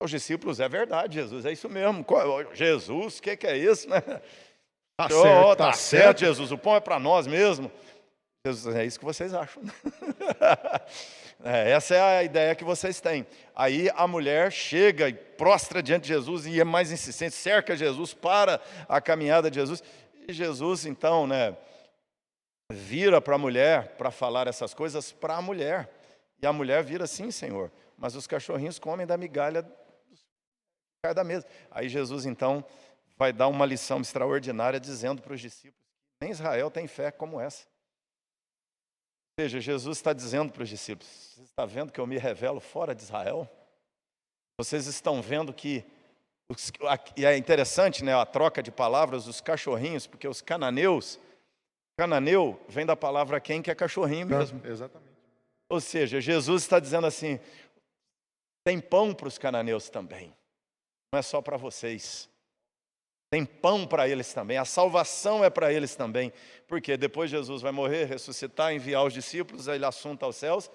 Os discípulos, é verdade, Jesus, é isso mesmo. Jesus, o que é isso, né? Tá certo, Jesus, o pão é para nós mesmo. Jesus, é isso que vocês acham. Essa é a ideia que vocês têm. Aí a mulher chega e prostra diante de Jesus e é mais insistente, cerca Jesus, para a caminhada de Jesus. E Jesus, então, vira para a mulher para falar essas coisas para a mulher. E a mulher vira, sim, Senhor, mas os cachorrinhos comem da migalha que cai da mesa. Aí Jesus, então, vai dar uma lição extraordinária dizendo para os discípulos que nem Israel tem fé como essa. Ou seja, Jesus está dizendo para os discípulos, vocês estão vendo que eu me revelo fora de Israel? Vocês estão vendo que, e é interessante, a troca de palavras, os cachorrinhos, porque os cananeus, cananeu vem da palavra quem, que é cachorrinho mesmo. Exatamente. Ou seja, Jesus está dizendo assim, tem pão para os cananeus também, não é só para vocês. Tem pão para eles também, a salvação é para eles também, porque depois Jesus vai morrer, ressuscitar, enviar os discípulos, aí ele assunta aos céus,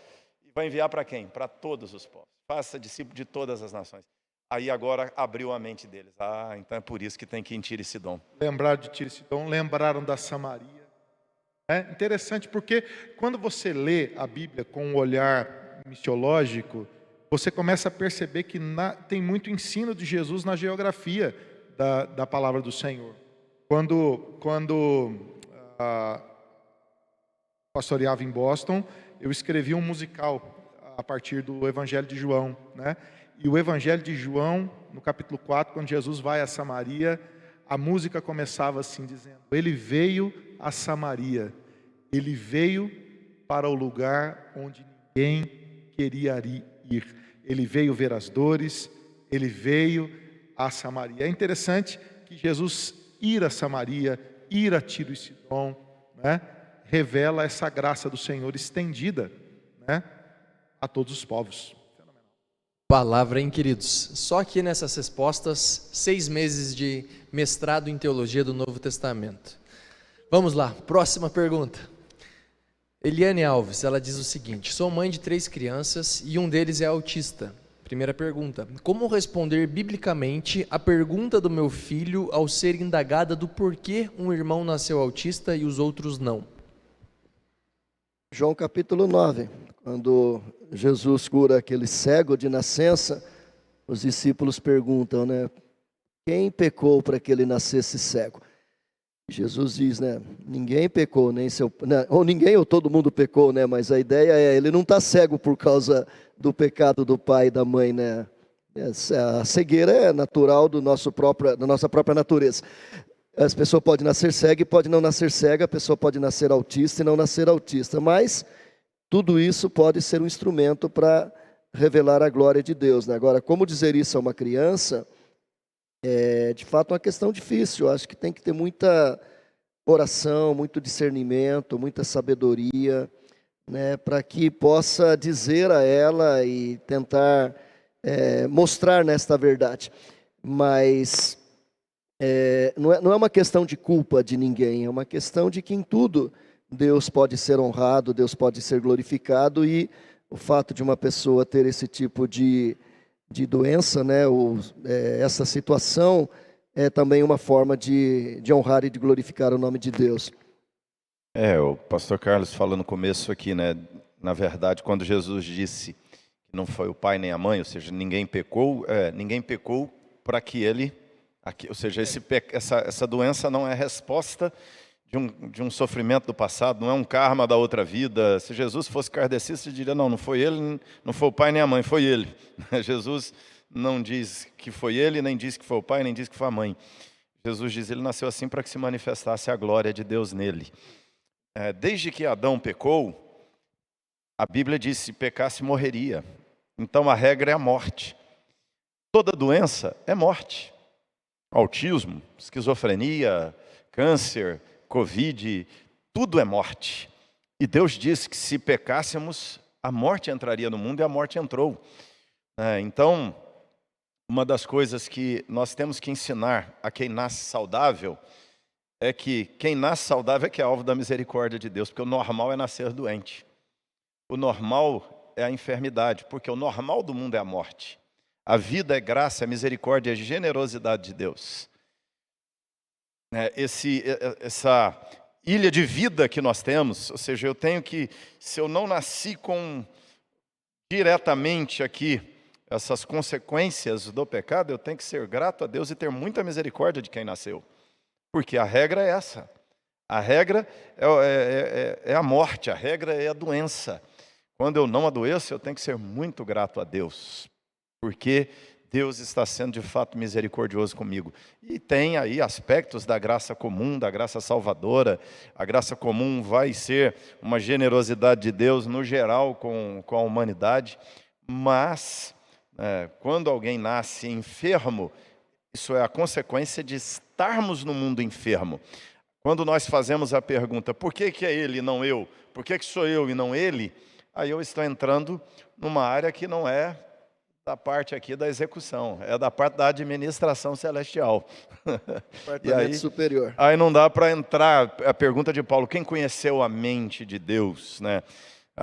e vai enviar para quem? Para todos os povos, faça discípulo de todas as nações. Aí agora abriu a mente deles, então é por isso que tem que ir em Tiro e Sidom. Lembraram de Tiro e Sidom, lembraram da Samaria. É interessante porque quando você lê a Bíblia com um olhar missiológico, você começa a perceber que tem muito ensino de Jesus na geografia da palavra do Senhor. Quando pastoreava em Boston, eu escrevi um musical a partir do Evangelho de João, E o Evangelho de João, no capítulo 4, quando Jesus vai a Samaria, a música começava assim, dizendo, ele veio a Samaria, ele veio para o lugar onde ninguém queria ir. Ele veio ver as dores, ele veio a Samaria. É interessante que Jesus ir a Samaria, ir a Tiro e Sidom, revela essa graça do Senhor estendida, a todos os povos. Palavra, hein, queridos? Só aqui nessas respostas, 6 meses de mestrado em teologia do Novo Testamento. Vamos lá, próxima pergunta. Eliane Alves, ela diz o seguinte: sou mãe de 3 crianças e um deles é autista. Primeira pergunta: como responder biblicamente a pergunta do meu filho ao ser indagada do porquê um irmão nasceu autista e os outros não? João capítulo 9, quando Jesus cura aquele cego de nascença, os discípulos perguntam, né? Quem pecou para que ele nascesse cego? Jesus diz, né? Ninguém pecou, nem seu, né, ou ninguém ou todo mundo pecou, né? Mas a ideia é, ele não está cego por causa do pecado do pai e da mãe, né? A cegueira é natural da nossa própria natureza. As pessoas podem nascer cega e podem não nascer cega, a pessoa pode nascer autista e não nascer autista, mas tudo isso pode ser um instrumento para revelar a glória de Deus, né? Agora, como dizer isso a uma criança é de fato uma questão difícil. Eu acho que tem que ter muita oração, muito discernimento, muita sabedoria, né, para que possa dizer a ela e tentar mostrar nesta verdade. Mas não é uma questão de culpa de ninguém, é uma questão de que em tudo Deus pode ser honrado, Deus pode ser glorificado, e o fato de uma pessoa ter esse tipo de doença, né, essa situação, é também uma forma de honrar e de glorificar o nome de Deus. O pastor Carlos falou no começo aqui, né? Na verdade, quando Jesus disse que não foi o pai nem a mãe, ou seja, ninguém pecou para que ele, ou seja, essa doença não é resposta de um sofrimento do passado, não é um karma da outra vida. Se Jesus fosse kardecista, ele diria, não foi ele, não foi o pai nem a mãe, foi ele. Jesus não diz que foi ele, nem diz que foi o pai, nem diz que foi a mãe. Jesus diz, ele nasceu assim para que se manifestasse a glória de Deus nele. Desde que Adão pecou, a Bíblia diz, se pecasse, morreria. Então a regra é a morte. Toda doença é morte. Autismo, esquizofrenia, câncer, Covid, tudo é morte. E Deus disse que se pecássemos, a morte entraria no mundo, e a morte entrou. Então, uma das coisas que nós temos que ensinar a quem nasce saudável é que quem nasce saudável é que é alvo da misericórdia de Deus, porque o normal é nascer doente. O normal é a enfermidade, porque o normal do mundo é a morte. A vida é graça, é misericórdia, é generosidade de Deus. Essa ilha de vida que nós temos, ou seja, eu tenho que, se eu não nasci com diretamente aqui essas consequências do pecado, eu tenho que ser grato a Deus e ter muita misericórdia de quem nasceu. Porque a regra é essa. A regra é a morte, a regra é a doença. Quando eu não adoeço, eu tenho que ser muito grato a Deus, porque Deus está sendo de fato misericordioso comigo. E tem aí aspectos da graça comum, da graça salvadora. A graça comum vai ser uma generosidade de Deus no geral com a humanidade. Mas, quando alguém nasce enfermo, isso é a consequência de estarmos no mundo enfermo. Quando nós fazemos a pergunta, por que é ele e não eu? Por que sou eu e não ele? Aí eu estou entrando numa área que não é da parte aqui da execução, é da parte da administração celestial. Departamento superior. Aí não dá para entrar, a pergunta de Paulo, quem conheceu a mente de Deus, né?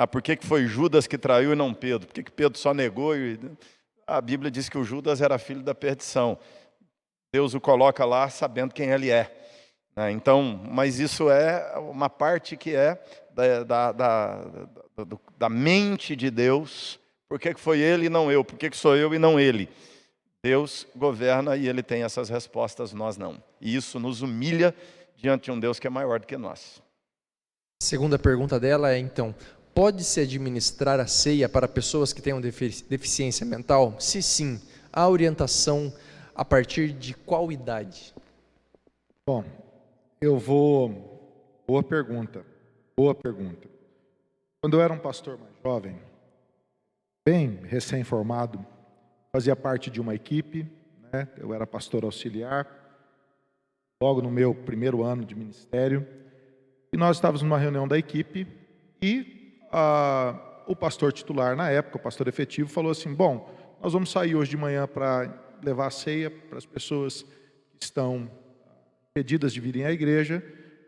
Por que foi Judas que traiu e não Pedro? Por que Pedro só negou? A Bíblia diz que o Judas era filho da perdição. Deus o coloca lá sabendo quem ele é. Então, mas isso é uma parte que é da mente de Deus. Por que foi ele e não eu? Por que sou eu e não ele? Deus governa e ele tem essas respostas, nós não. E isso nos humilha diante de um Deus que é maior do que nós. A segunda pergunta dela é, então, pode-se administrar a ceia para pessoas que tenham deficiência mental? Se sim, há orientação a partir de qual idade? Bom, boa pergunta. Quando eu era um pastor mais jovem, bem recém-formado, fazia parte de uma equipe, né? Eu era pastor auxiliar, logo no meu primeiro ano de ministério, e nós estávamos numa reunião da equipe, e o pastor titular na época, o pastor efetivo, falou assim, bom, nós vamos sair hoje de manhã para levar a ceia para as pessoas que estão impedidas de virem à igreja,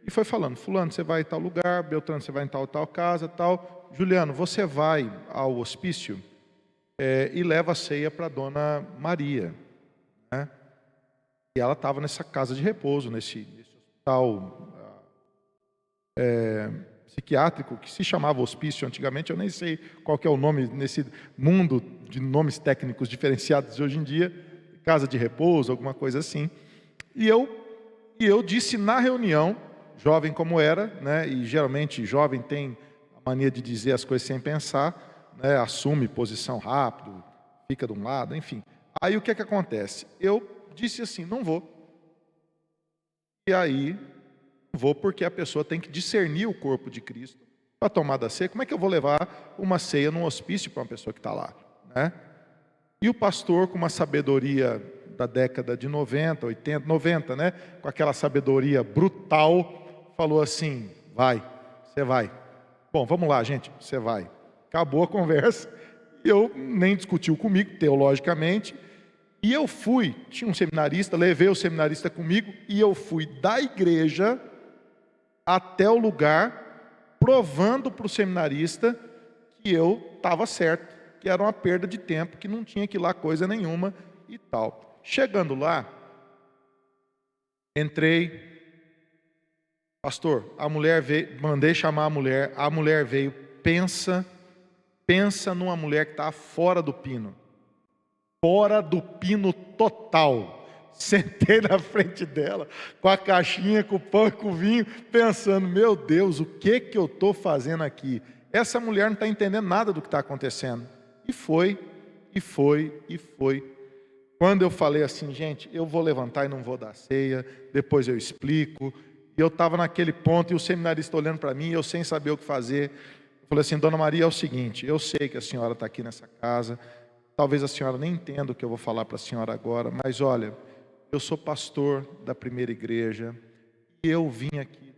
e foi falando, fulano, você vai em tal lugar, Beltrano, você vai em tal casa, tal. Juliano, você vai ao hospício e leva a ceia para a Dona Maria, né? E ela estava nessa casa de repouso, nesse hospital psiquiátrico, que se chamava hospício antigamente, eu nem sei qual que é o nome nesse mundo de nomes técnicos diferenciados de hoje em dia, casa de repouso, alguma coisa assim. E eu disse na reunião, jovem como era, né, e geralmente jovem tem a mania de dizer as coisas sem pensar, né, assume posição rápido, fica de um lado, enfim. Aí o que é que acontece? Eu disse assim, não vou. E aí, não vou porque a pessoa tem que discernir o corpo de Cristo para tomar da ceia. Como é que eu vou levar uma ceia num hospício para uma pessoa que está lá, né? E o pastor, com uma sabedoria da década de 90, 80, 90, né? Com aquela sabedoria brutal, falou assim, vai, você vai. Bom, vamos lá, gente, você vai. Acabou a conversa, eu nem discutiu comigo, teologicamente, e eu fui, tinha um seminarista, levei o seminarista comigo, e eu fui da igreja até o lugar, provando para o seminarista que eu estava certo, que era uma perda de tempo, que não tinha que ir lá coisa nenhuma e tal. Chegando lá, entrei, pastor, a mulher veio, mandei chamar a mulher veio, pensa numa mulher que está fora do pino total. Sentei na frente dela, com a caixinha, com o pão e com o vinho, pensando, meu Deus, o que eu estou fazendo aqui? Essa mulher não está entendendo nada do que está acontecendo. E foi. Quando eu falei assim, gente, eu vou levantar e não vou dar ceia, depois eu explico. E eu estava naquele ponto, e o seminarista olhando para mim, eu sem saber o que fazer. Eu falei assim, Dona Maria, é o seguinte, eu sei que a senhora está aqui nessa casa, talvez a senhora nem entenda o que eu vou falar para a senhora agora, mas olha, eu sou pastor da primeira igreja, e eu vim aqui,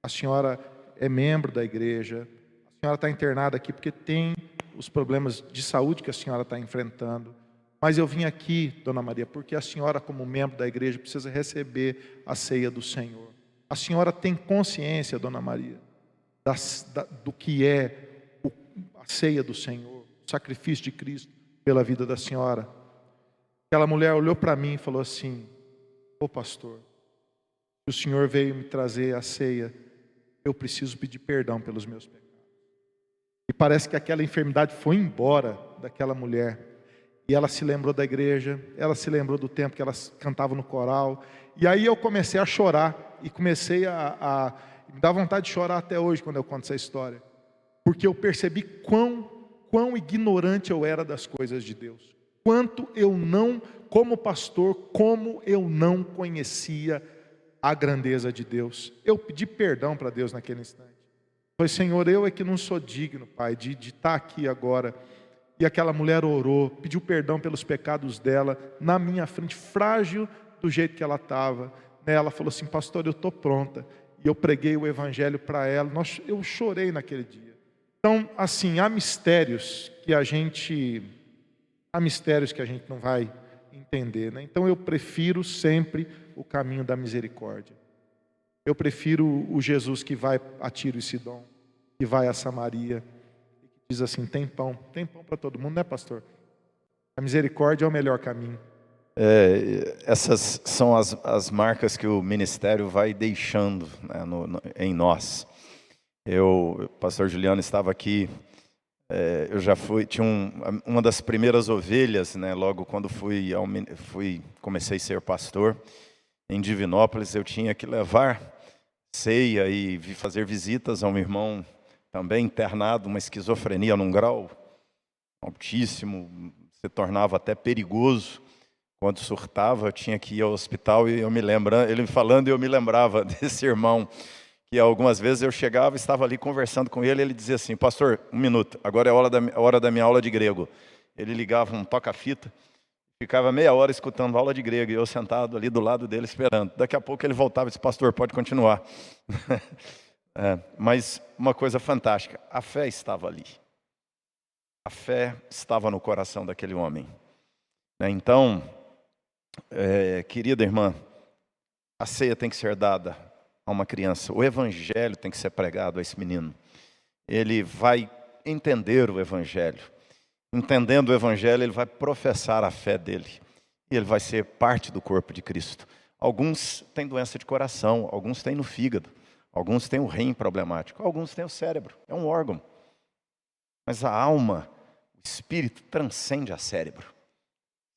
a senhora é membro da igreja, a senhora está internada aqui porque tem os problemas de saúde que a senhora está enfrentando, mas eu vim aqui, Dona Maria, porque a senhora, como membro da igreja, precisa receber a ceia do Senhor. A senhora tem consciência, Dona Maria, do que é a ceia do Senhor, o sacrifício de Cristo pela vida da senhora? Aquela mulher olhou para mim e falou assim, ô pastor, se o senhor veio me trazer a ceia, eu preciso pedir perdão pelos meus pecados. E parece que aquela enfermidade foi embora daquela mulher. E ela se lembrou da igreja, ela se lembrou do tempo que ela cantava no coral. E aí eu comecei a chorar, e comecei me dá vontade de chorar até hoje quando eu conto essa história. Porque eu percebi quão ignorante eu era das coisas de Deus. Quanto eu não, como pastor, como eu não conhecia a grandeza de Deus. Eu pedi perdão para Deus naquele instante. Falei, Senhor, eu é que não sou digno, Pai, de estar aqui agora. E aquela mulher orou, pediu perdão pelos pecados dela, na minha frente, frágil do jeito que ela estava. Ela falou assim, pastor, eu estou pronta. E eu preguei o evangelho para ela, eu chorei naquele dia. Então, assim, há mistérios que a gente não vai entender, né? Então eu prefiro sempre o caminho da misericórdia. Eu prefiro o Jesus que vai a Tiro e Sidom, que vai a Samaria, e que diz assim, tem pão para todo mundo, né, pastor? A misericórdia é o melhor caminho. Essas são as marcas que o ministério vai deixando, né, em nós. O pastor Juliano estava aqui, eu já tinha uma das primeiras ovelhas, né, logo quando comecei a ser pastor, em Divinópolis, eu tinha que levar ceia e fazer visitas a um irmão também internado, uma esquizofrenia num grau altíssimo, se tornava até perigoso. Quando surtava, eu tinha que ir ao hospital, e ele falando, e eu me lembrava desse irmão, que algumas vezes eu chegava, estava ali conversando com ele, ele dizia assim, pastor, 1 minuto, agora é a hora da minha aula de grego. Ele ligava um toca-fita, ficava meia hora escutando aula de grego, e eu sentado ali do lado dele esperando. Daqui a pouco ele voltava e disse, pastor, pode continuar. Mas uma coisa fantástica, a fé estava ali. A fé estava no coração daquele homem. Então, querida irmã, a ceia tem que ser dada a uma criança. O evangelho tem que ser pregado a esse menino. Ele vai entender o evangelho. Entendendo o evangelho, ele vai professar a fé dele. E ele vai ser parte do corpo de Cristo. Alguns têm doença de coração, alguns têm no fígado, alguns têm o rim problemático, alguns têm o cérebro, é um órgão. Mas a alma, o espírito, transcende a cérebro.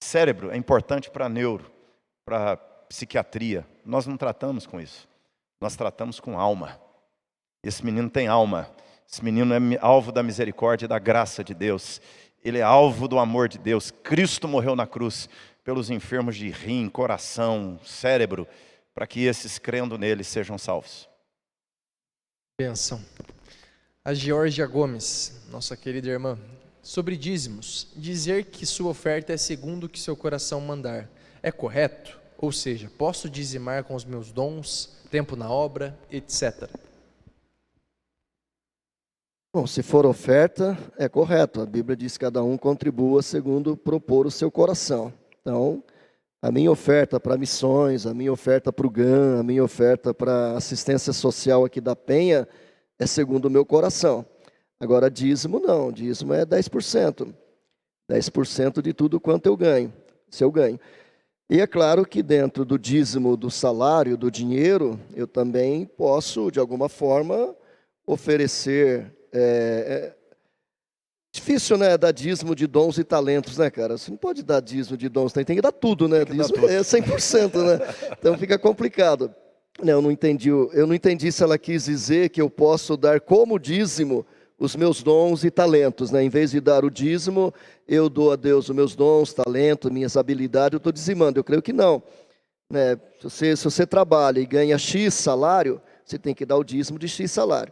Cérebro é importante para neuro, para psiquiatria. Nós não tratamos com isso. Nós tratamos com alma. Esse menino tem alma. Esse menino é alvo da misericórdia e da graça de Deus. Ele é alvo do amor de Deus. Cristo morreu na cruz pelos enfermos de rim, coração, cérebro, para que esses crendo nele sejam salvos. Benção. A Georgia Gomes, nossa querida irmã, sobre dízimos, dizer que sua oferta é segundo o que seu coração mandar, é correto? Ou seja, posso dizimar com os meus dons, tempo na obra, etc. Bom, se for oferta, é correto. A Bíblia diz que cada um contribua segundo propor o seu coração. Então, a minha oferta para missões, a minha oferta para o GAN, a minha oferta para assistência social aqui da Penha, é segundo o meu coração. Agora, dízimo não, dízimo é 10%. 10% de tudo quanto eu ganho, se eu ganho. E é claro que dentro do dízimo do salário, do dinheiro, eu também posso, de alguma forma, oferecer... Difícil, né, dar dízimo de dons e talentos, né, cara? Você não pode dar dízimo de dons, tem que dar tudo, né? Dízimo é 100%, né? Então fica complicado. Eu não entendi se ela quis dizer que eu posso dar como dízimo os meus dons e talentos, né? Em vez de dar o dízimo, eu dou a Deus os meus dons, talentos, minhas habilidades, eu estou dizimando. Eu creio que não. Né? Se você trabalha e ganha X salário, você tem que dar o dízimo de X salário.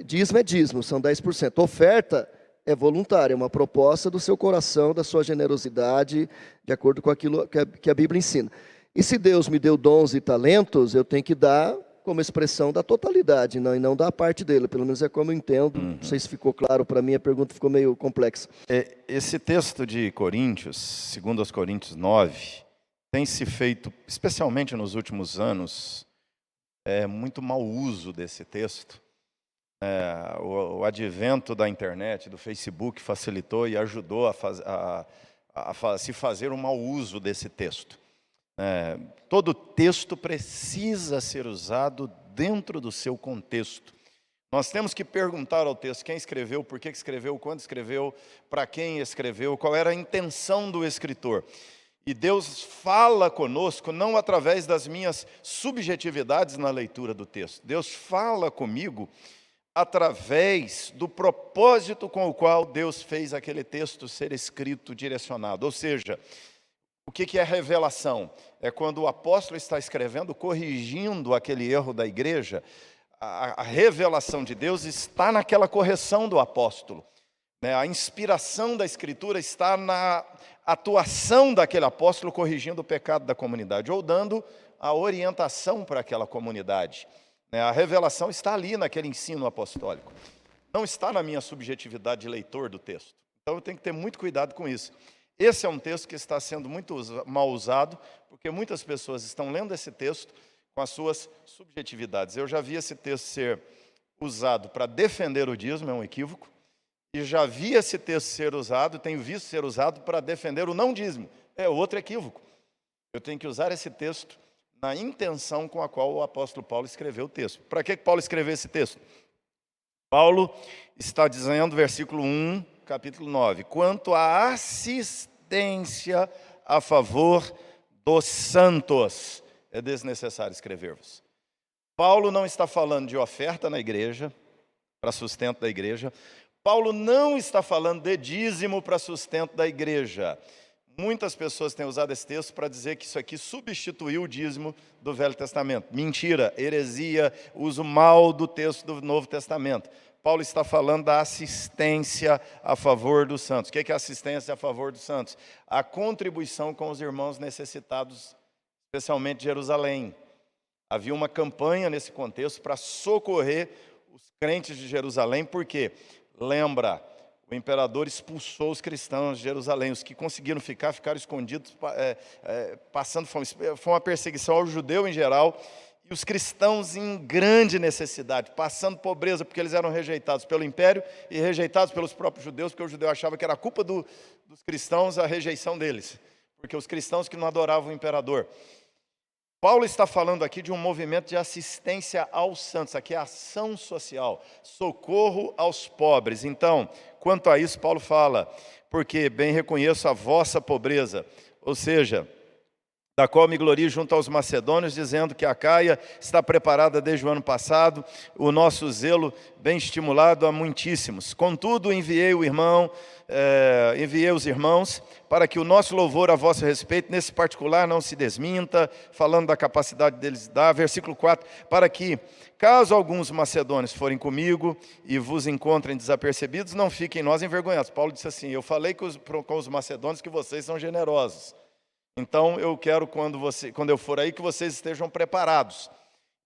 Dízimo é dízimo, são 10%. Oferta é voluntária, é uma proposta do seu coração, da sua generosidade, de acordo com aquilo que a Bíblia ensina. E se Deus me deu dons e talentos, eu tenho que dar como expressão da totalidade, não, e não da parte dele. Pelo menos é como eu entendo. Não sei se ficou claro para mim, a pergunta ficou meio complexa. Esse texto de Coríntios, 2 Coríntios 9, tem se feito, especialmente nos últimos anos, muito mau uso desse texto. O advento da internet, do Facebook, facilitou e ajudou a se fazer um mau uso desse texto. Todo texto precisa ser usado dentro do seu contexto. Nós temos que perguntar ao texto quem escreveu, por que escreveu, quando escreveu, para quem escreveu, qual era a intenção do escritor. E Deus fala conosco não através das minhas subjetividades na leitura do texto. Deus fala comigo através do propósito com o qual Deus fez aquele texto ser escrito, direcionado. Ou seja, o que é revelação? É quando o apóstolo está escrevendo, corrigindo aquele erro da igreja, a revelação de Deus está naquela correção do apóstolo. A inspiração da Escritura está na atuação daquele apóstolo corrigindo o pecado da comunidade, ou dando a orientação para aquela comunidade. A revelação está ali naquele ensino apostólico. Não está na minha subjetividade de leitor do texto. Então eu tenho que ter muito cuidado com isso. Esse é um texto que está sendo muito mal usado, porque muitas pessoas estão lendo esse texto com as suas subjetividades. Eu já vi esse texto ser usado para defender o dízimo, é um equívoco, e já vi esse texto ser usado, tenho visto ser usado para defender o não dízimo, é outro equívoco. Eu tenho que usar esse texto na intenção com a qual o apóstolo Paulo escreveu o texto. Para que Paulo escreveu esse texto? Paulo está dizendo, versículo 1, capítulo 9, quanto à assistência a favor dos santos, é desnecessário escrever-vos. Paulo não está falando de oferta na igreja, para sustento da igreja. Paulo não está falando de dízimo para sustento da igreja. Muitas pessoas têm usado esse texto para dizer que isso aqui substituiu o dízimo do Velho Testamento. Mentira, heresia, uso mal do texto do Novo Testamento. Paulo está falando da assistência a favor dos santos. O que é assistência a favor dos santos? A contribuição com os irmãos necessitados, especialmente de Jerusalém. Havia uma campanha nesse contexto para socorrer os crentes de Jerusalém, porque, lembra, o imperador expulsou os cristãos de Jerusalém. Os que conseguiram ficaram escondidos, passando fome. Foi uma perseguição ao judeu em geral, e os cristãos em grande necessidade, passando pobreza, porque eles eram rejeitados pelo império e rejeitados pelos próprios judeus, porque o judeu achava que era culpa dos cristãos a rejeição deles, porque os cristãos que não adoravam o imperador. Paulo está falando aqui de um movimento de assistência aos santos, aqui é ação social, socorro aos pobres. Então, quanto a isso, Paulo fala, porque bem reconheço a vossa pobreza, ou seja, da qual me glorio junto aos macedônios, dizendo que a Acaia está preparada desde o ano passado, o nosso zelo bem estimulado a muitíssimos. Contudo, enviei os irmãos, para que o nosso louvor a vosso respeito, nesse particular, não se desminta, falando da capacidade deles dar. Versículo 4, para que, caso alguns macedônios forem comigo e vos encontrem desapercebidos, não fiquem nós envergonhados. Paulo disse assim, eu falei com os macedônios que vocês são generosos. Então, eu quero, quando eu for aí, que vocês estejam preparados,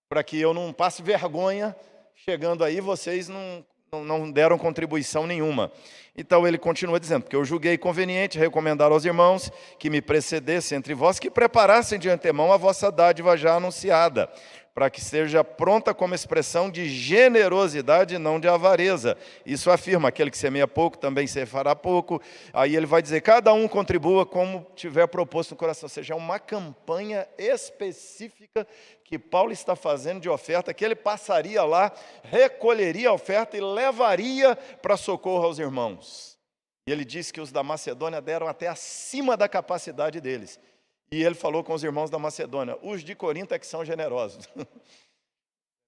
para que eu não passe vergonha, chegando aí, vocês não deram contribuição nenhuma. Então, ele continua dizendo, porque eu julguei conveniente recomendar aos irmãos que me precedessem entre vós, que preparassem de antemão a vossa dádiva já anunciada, para que seja pronta como expressão de generosidade e não de avareza. Isso afirma, aquele que semeia pouco também ceifará pouco. Aí ele vai dizer, cada um contribua como tiver proposto no coração. Ou seja, é uma campanha específica que Paulo está fazendo de oferta, que ele passaria lá, recolheria a oferta e levaria para socorro aos irmãos. E ele disse que os da Macedônia deram até acima da capacidade deles. E ele falou com os irmãos da Macedônia, os de Corinto é que são generosos.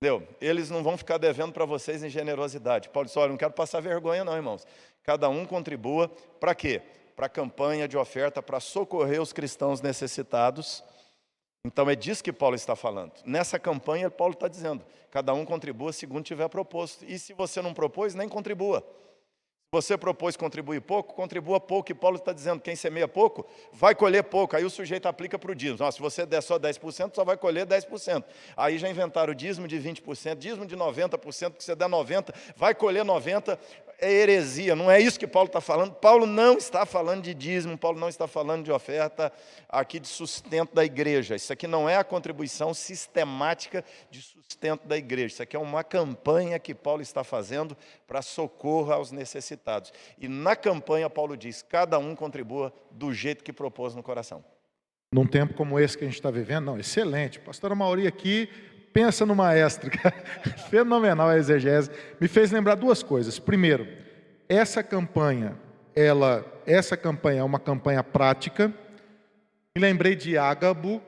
Entendeu? Eles não vão ficar devendo para vocês em generosidade. Paulo disse, olha, não quero passar vergonha não, irmãos. Cada um contribua para quê? Para a campanha de oferta, para socorrer os cristãos necessitados. Então é disso que Paulo está falando. Nessa campanha, Paulo está dizendo, cada um contribua segundo tiver proposto. E se você não propôs, nem contribua. Você propôs contribuir pouco, contribua pouco, e Paulo está dizendo, quem semeia pouco, vai colher pouco, aí o sujeito aplica para o dízimo, se você der só 10%, só vai colher 10%, aí já inventaram o dízimo de 20%, dízimo de 90%, que você der 90%, vai colher 90%, é heresia, não é isso que Paulo está falando. Paulo não está falando de dízimo, Paulo não está falando de oferta aqui de sustento da igreja. Isso aqui não é a contribuição sistemática de sustento da igreja. Isso aqui é uma campanha que Paulo está fazendo para socorro aos necessitados. E na campanha Paulo diz, cada um contribua do jeito que propôs no coração. Num tempo como esse que a gente está vivendo, não, excelente. Pastora Mauri aqui, pensa no maestro, fenomenal a exegese. Me fez lembrar duas coisas. Primeiro, essa campanha é uma campanha prática. Me lembrei de Ágabo,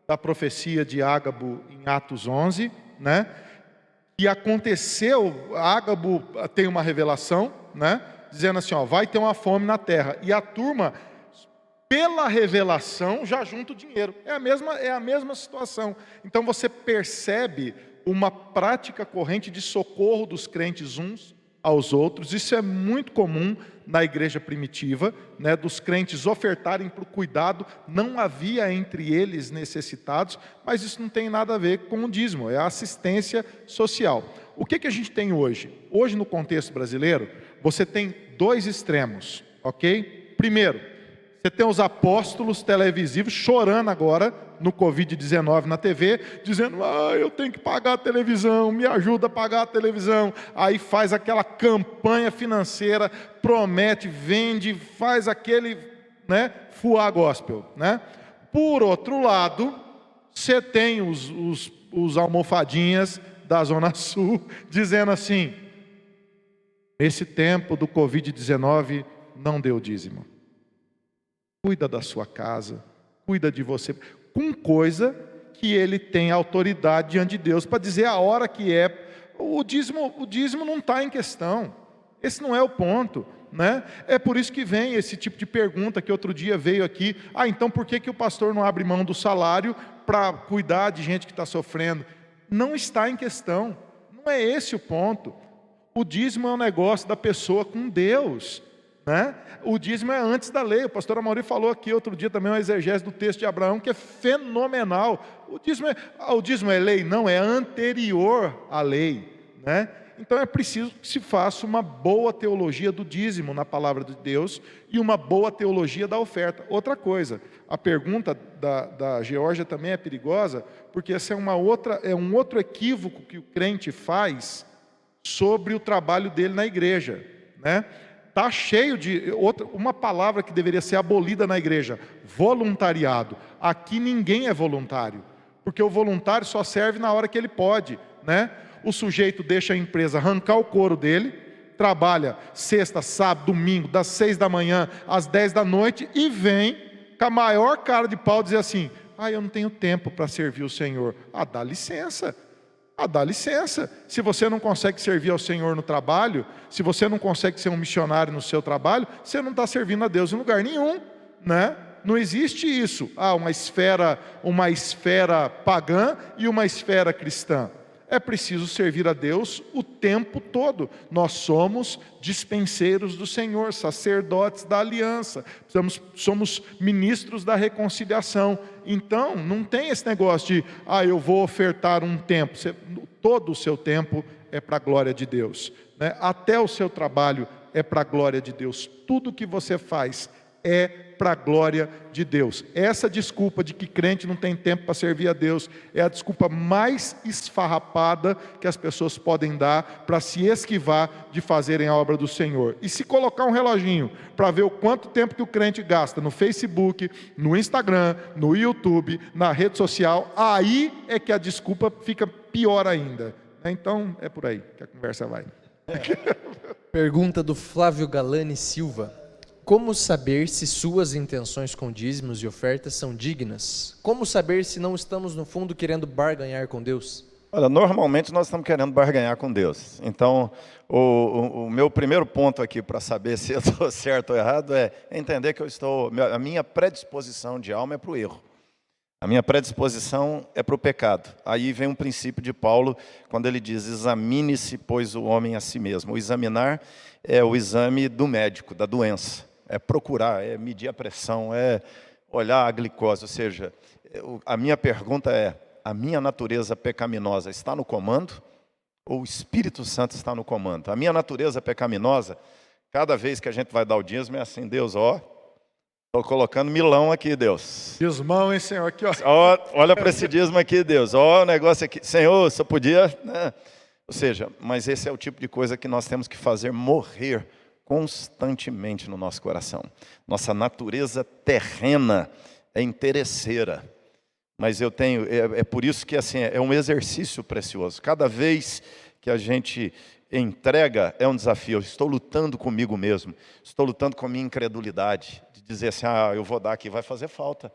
da profecia de Ágabo em Atos 11, né? E aconteceu, Ágabo tem uma revelação, né? Dizendo assim, ó, vai ter uma fome na terra. E a turma, pela revelação, já junta o dinheiro. É a mesma situação. Então você percebe uma prática corrente de socorro dos crentes uns aos outros. Isso é muito comum na igreja primitiva, né, dos crentes ofertarem para o cuidado. Não havia entre eles necessitados, mas isso não tem nada a ver com o dízimo, é a assistência social. O que a gente tem hoje? Hoje, no contexto brasileiro, você tem dois extremos, ok? Primeiro, você tem os apóstolos televisivos chorando agora no Covid-19 na TV, dizendo, eu tenho que pagar a televisão, me ajuda a pagar a televisão. Aí faz aquela campanha financeira, promete, vende, faz aquele, né, fuá gospel, né? Por outro lado, você tem os almofadinhas da Zona Sul dizendo assim, nesse tempo do Covid-19 não deu dízimo. Cuida da sua casa, cuida de você, com coisa que ele tem autoridade diante de Deus para dizer a hora que é. O dízimo não está em questão, esse não é o ponto, né? É por isso que vem esse tipo de pergunta que outro dia veio aqui, então por que o pastor não abre mão do salário para cuidar de gente que está sofrendo? Não está em questão, não é esse o ponto. O dízimo é um negócio da pessoa com Deus, né? O dízimo é antes da lei. O pastor Amaury falou aqui outro dia também uma exegese do texto de Abraão que é fenomenal. O dízimo é lei? Não, é anterior à lei, né? Então é preciso que se faça uma boa teologia do dízimo na palavra de Deus e uma boa teologia da oferta. Outra coisa, a pergunta da Geórgia também é perigosa, porque essa é um outro equívoco que o crente faz sobre o trabalho dele na igreja, né? Está cheio de uma palavra que deveria ser abolida na igreja: voluntariado. Aqui ninguém é voluntário, porque o voluntário só serve na hora que ele pode, né? O sujeito deixa a empresa arrancar o couro dele, trabalha sexta, sábado, domingo, das 6 da manhã às 10 da noite e vem com a maior cara de pau dizer assim: eu não tenho tempo para servir o Senhor. Dá licença. Dá licença. Se você não consegue servir ao Senhor no trabalho, se você não consegue ser um missionário no seu trabalho, você não está servindo a Deus em lugar nenhum, né? Não existe isso. Uma esfera pagã e uma esfera cristã. É preciso servir a Deus o tempo todo. Nós somos dispenseiros do Senhor, sacerdotes da aliança, somos ministros da reconciliação. Então, não tem esse negócio de, eu vou ofertar um tempo. Todo o seu tempo é para a glória de Deus, né? Até o seu trabalho é para a glória de Deus. Tudo que você faz é para a glória de Deus. Essa desculpa de que crente não tem tempo para servir a Deus é a desculpa mais esfarrapada que as pessoas podem dar para se esquivar de fazerem a obra do Senhor. E se colocar um reloginho para ver o quanto tempo que o crente gasta no Facebook, no Instagram, no YouTube, na rede social, aí é que a desculpa fica pior ainda. Então é por aí que a conversa vai. Pergunta do Flávio Galani Silva: como saber se suas intenções com dízimos e ofertas são dignas? Como saber se não estamos, no fundo, querendo barganhar com Deus? Olha, normalmente nós estamos querendo barganhar com Deus. Então, o meu primeiro ponto aqui para saber se eu estou certo ou errado é entender que a minha predisposição de alma é para o erro. A minha predisposição é para o pecado. Aí vem um princípio de Paulo, quando ele diz: examine-se, pois, o homem a si mesmo. O examinar é o exame do médico, da doença. É procurar, é medir a pressão, é olhar a glicose. Ou seja, a minha pergunta é: a minha natureza pecaminosa está no comando? Ou o Espírito Santo está no comando? A minha natureza pecaminosa, cada vez que a gente vai dar o dízimo, é assim: Deus, estou colocando milão aqui, Deus. Dízimão, hein, Senhor? Aqui, olha para esse dízimo aqui, Deus. O negócio aqui. Senhor, se eu podia, né? Ou seja, mas esse é o tipo de coisa que nós temos que fazer morrer constantemente no nosso coração. Nossa natureza terrena é interesseira. Mas é por isso que assim, é um exercício precioso. Cada vez que a gente entrega, é um desafio. Eu estou lutando comigo mesmo. Estou lutando com a minha incredulidade. De dizer assim, eu vou dar aqui, vai fazer falta.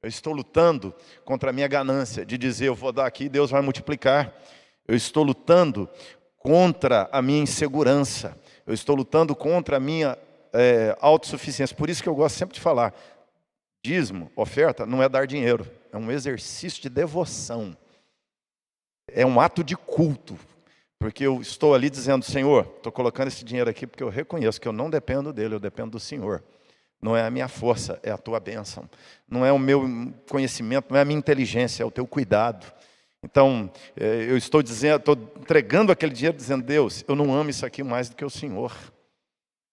Eu estou lutando contra a minha ganância. De dizer, eu vou dar aqui, Deus vai multiplicar. Eu estou lutando contra a minha insegurança. Eu estou lutando contra a minha autossuficiência. Por isso que eu gosto sempre de falar, dízimo, oferta, não é dar dinheiro. É um exercício de devoção. É um ato de culto. Porque eu estou ali dizendo, Senhor, estou colocando esse dinheiro aqui porque eu reconheço que eu não dependo dele, eu dependo do Senhor. Não é a minha força, é a tua bênção. Não é o meu conhecimento, não é a minha inteligência, é o teu cuidado. Então, eu estou entregando aquele dinheiro dizendo, Deus, eu não amo isso aqui mais do que o Senhor.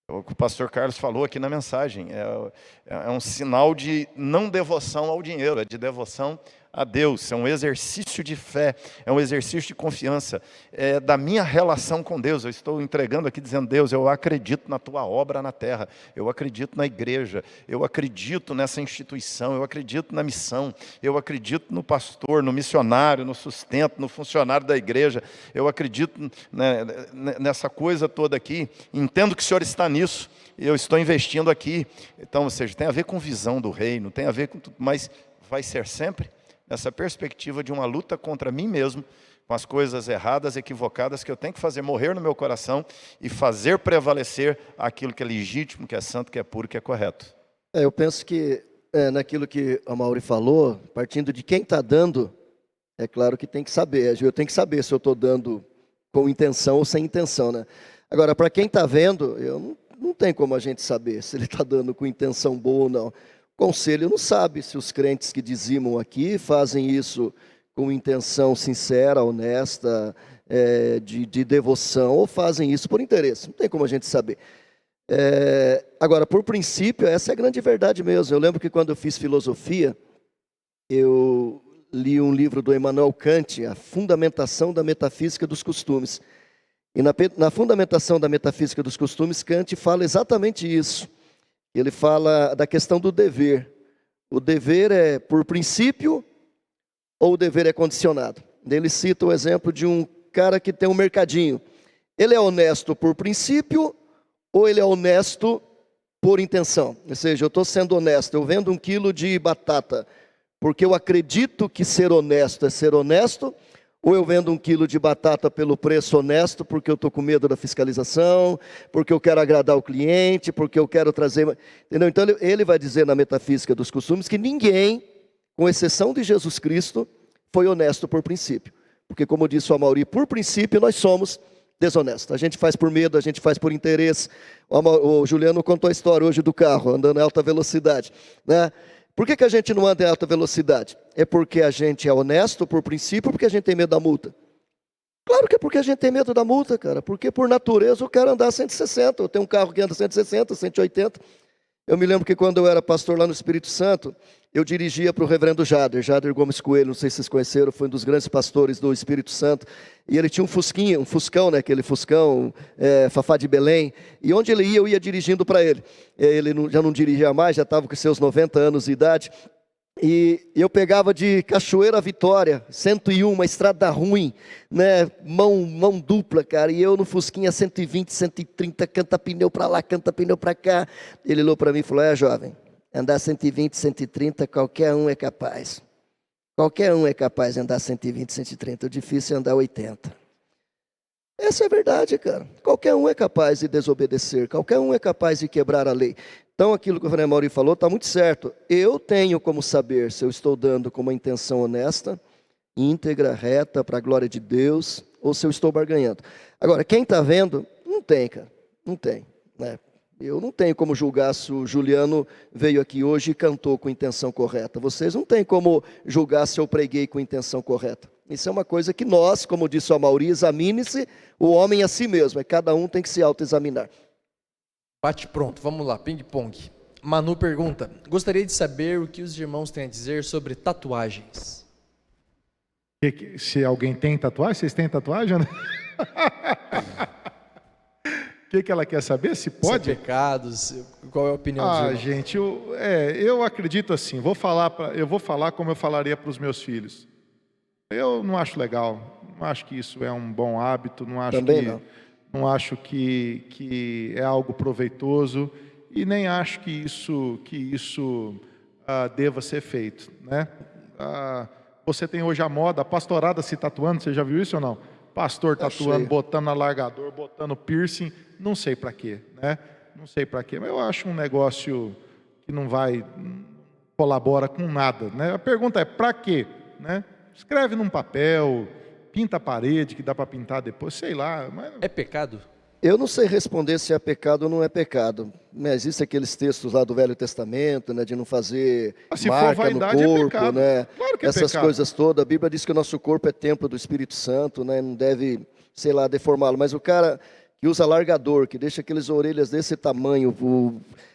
O que o pastor Carlos falou aqui na mensagem, é um sinal de não devoção ao dinheiro, é de devoção a Deus, é um exercício de fé, é um exercício de confiança, é da minha relação com Deus. Eu estou entregando aqui dizendo, Deus, eu acredito na tua obra na terra, eu acredito na igreja, eu acredito nessa instituição, eu acredito na missão, eu acredito no pastor, no missionário, no sustento, no funcionário da igreja, eu acredito nessa coisa toda aqui, entendo que o Senhor está nisso, eu estou investindo aqui. Então, ou seja, tem a ver com visão do reino, tem a ver com tudo, mas vai ser sempre nessa perspectiva de uma luta contra mim mesmo, com as coisas erradas, equivocadas, que eu tenho que fazer morrer no meu coração e fazer prevalecer aquilo que é legítimo, que é santo, que é puro, que é correto. Eu penso que naquilo que a Mauri falou, partindo de quem está dando, é claro que tem que saber. Eu tenho que saber se eu estou dando com intenção ou sem intenção, né? Agora, para quem está vendo, não tem como a gente saber se ele está dando com intenção boa ou não. O conselho não sabe se os crentes que dizimam aqui fazem isso com intenção sincera, honesta, de devoção, ou fazem isso por interesse. Não tem como a gente saber. Agora, por princípio, essa é a grande verdade mesmo. Eu lembro que quando eu fiz filosofia, eu li um livro do Immanuel Kant, A Fundamentação da Metafísica dos Costumes. E na fundamentação da metafísica dos costumes, Kant fala exatamente isso. Ele fala da questão do dever. O dever é por princípio ou o dever é condicionado? Ele cita o exemplo de um cara que tem um mercadinho. Ele é honesto por princípio ou ele é honesto por intenção? Ou seja, eu estou sendo honesto, eu vendo 1 quilo de batata porque eu acredito que ser honesto é ser honesto, ou eu vendo 1 quilo de batata pelo preço honesto porque eu estou com medo da fiscalização, porque eu quero agradar o cliente, porque eu quero trazer... Entendeu? Então ele vai dizer na metafísica dos costumes que ninguém, com exceção de Jesus Cristo, foi honesto por princípio. Porque, como disse o Amaury, por princípio nós somos desonestos. A gente faz por medo, a gente faz por interesse. O Juliano contou a história hoje do carro, andando em alta velocidade, né? Por que a gente não anda em alta velocidade? É porque a gente é honesto por princípio, ou porque a gente tem medo da multa? Claro que é porque a gente tem medo da multa, cara. Porque por natureza eu quero andar 160. Eu tenho um carro que anda 160, 180. Eu me lembro que quando eu era pastor lá no Espírito Santo, eu dirigia para o reverendo Jader Gomes Coelho, não sei se vocês conheceram, foi um dos grandes pastores do Espírito Santo, e ele tinha um fuscão, né, aquele fuscão, Fafá de Belém, e onde ele ia, eu ia dirigindo para ele. Ele já não dirigia mais, já estava com seus 90 anos de idade, e eu pegava de Cachoeira a Vitória, 101, uma estrada ruim, né, mão dupla, cara, e eu no Fusquinha 120, 130, canta pneu para lá, canta pneu para cá. Ele olhou para mim e falou: jovem, andar 120, 130, qualquer um é capaz. Qualquer um é capaz de andar 120, 130, o difícil é andar 80. Essa é a verdade, cara. Qualquer um é capaz de desobedecer, qualquer um é capaz de quebrar a lei. Então, aquilo que o Frei Amaury falou está muito certo. Eu tenho como saber se eu estou dando com uma intenção honesta, íntegra, reta, para a glória de Deus, ou se eu estou barganhando. Agora, quem está vendo, não tem, cara. Não tem, né? Eu não tenho como julgar se o Juliano veio aqui hoje e cantou com intenção correta. Vocês não têm como julgar se eu preguei com intenção correta. Isso é uma coisa que nós, como disse o Amaury, examine-se o homem a si mesmo. Cada um tem que se autoexaminar. Bate pronto, vamos lá, ping-pong. Manu pergunta: gostaria de saber o que os irmãos têm a dizer sobre tatuagens. Se alguém tem tatuagem, vocês têm tatuagem, né? O que ela quer saber? Se pode? Se é pecados, qual é a opinião dos irmãos? Gente, eu acredito assim, eu vou falar como eu falaria para os meus filhos. Eu não acho legal, não acho que isso é um bom hábito, não acho que é algo proveitoso e nem acho que isso deva ser feito, né? Você tem hoje a moda, a pastorada se tatuando, você já viu isso ou não? Pastor tatuando, botando alargador, botando piercing, não sei para quê, né? Não sei para quê, mas eu acho um negócio que não colabora com nada, né? A pergunta é para quê, né? Escreve num papel, pinta a parede, que dá para pintar depois, sei lá. Mas... É pecado? Eu não sei responder se é pecado ou não é pecado. Né? Existem aqueles textos lá do Velho Testamento, né, de não fazer marca no corpo, né? Claro que essas coisas todas. A Bíblia diz que o nosso corpo é templo do Espírito Santo, né? Não deve, sei lá, deformá-lo. Mas o cara que usa largador, que deixa aquelas orelhas desse tamanho,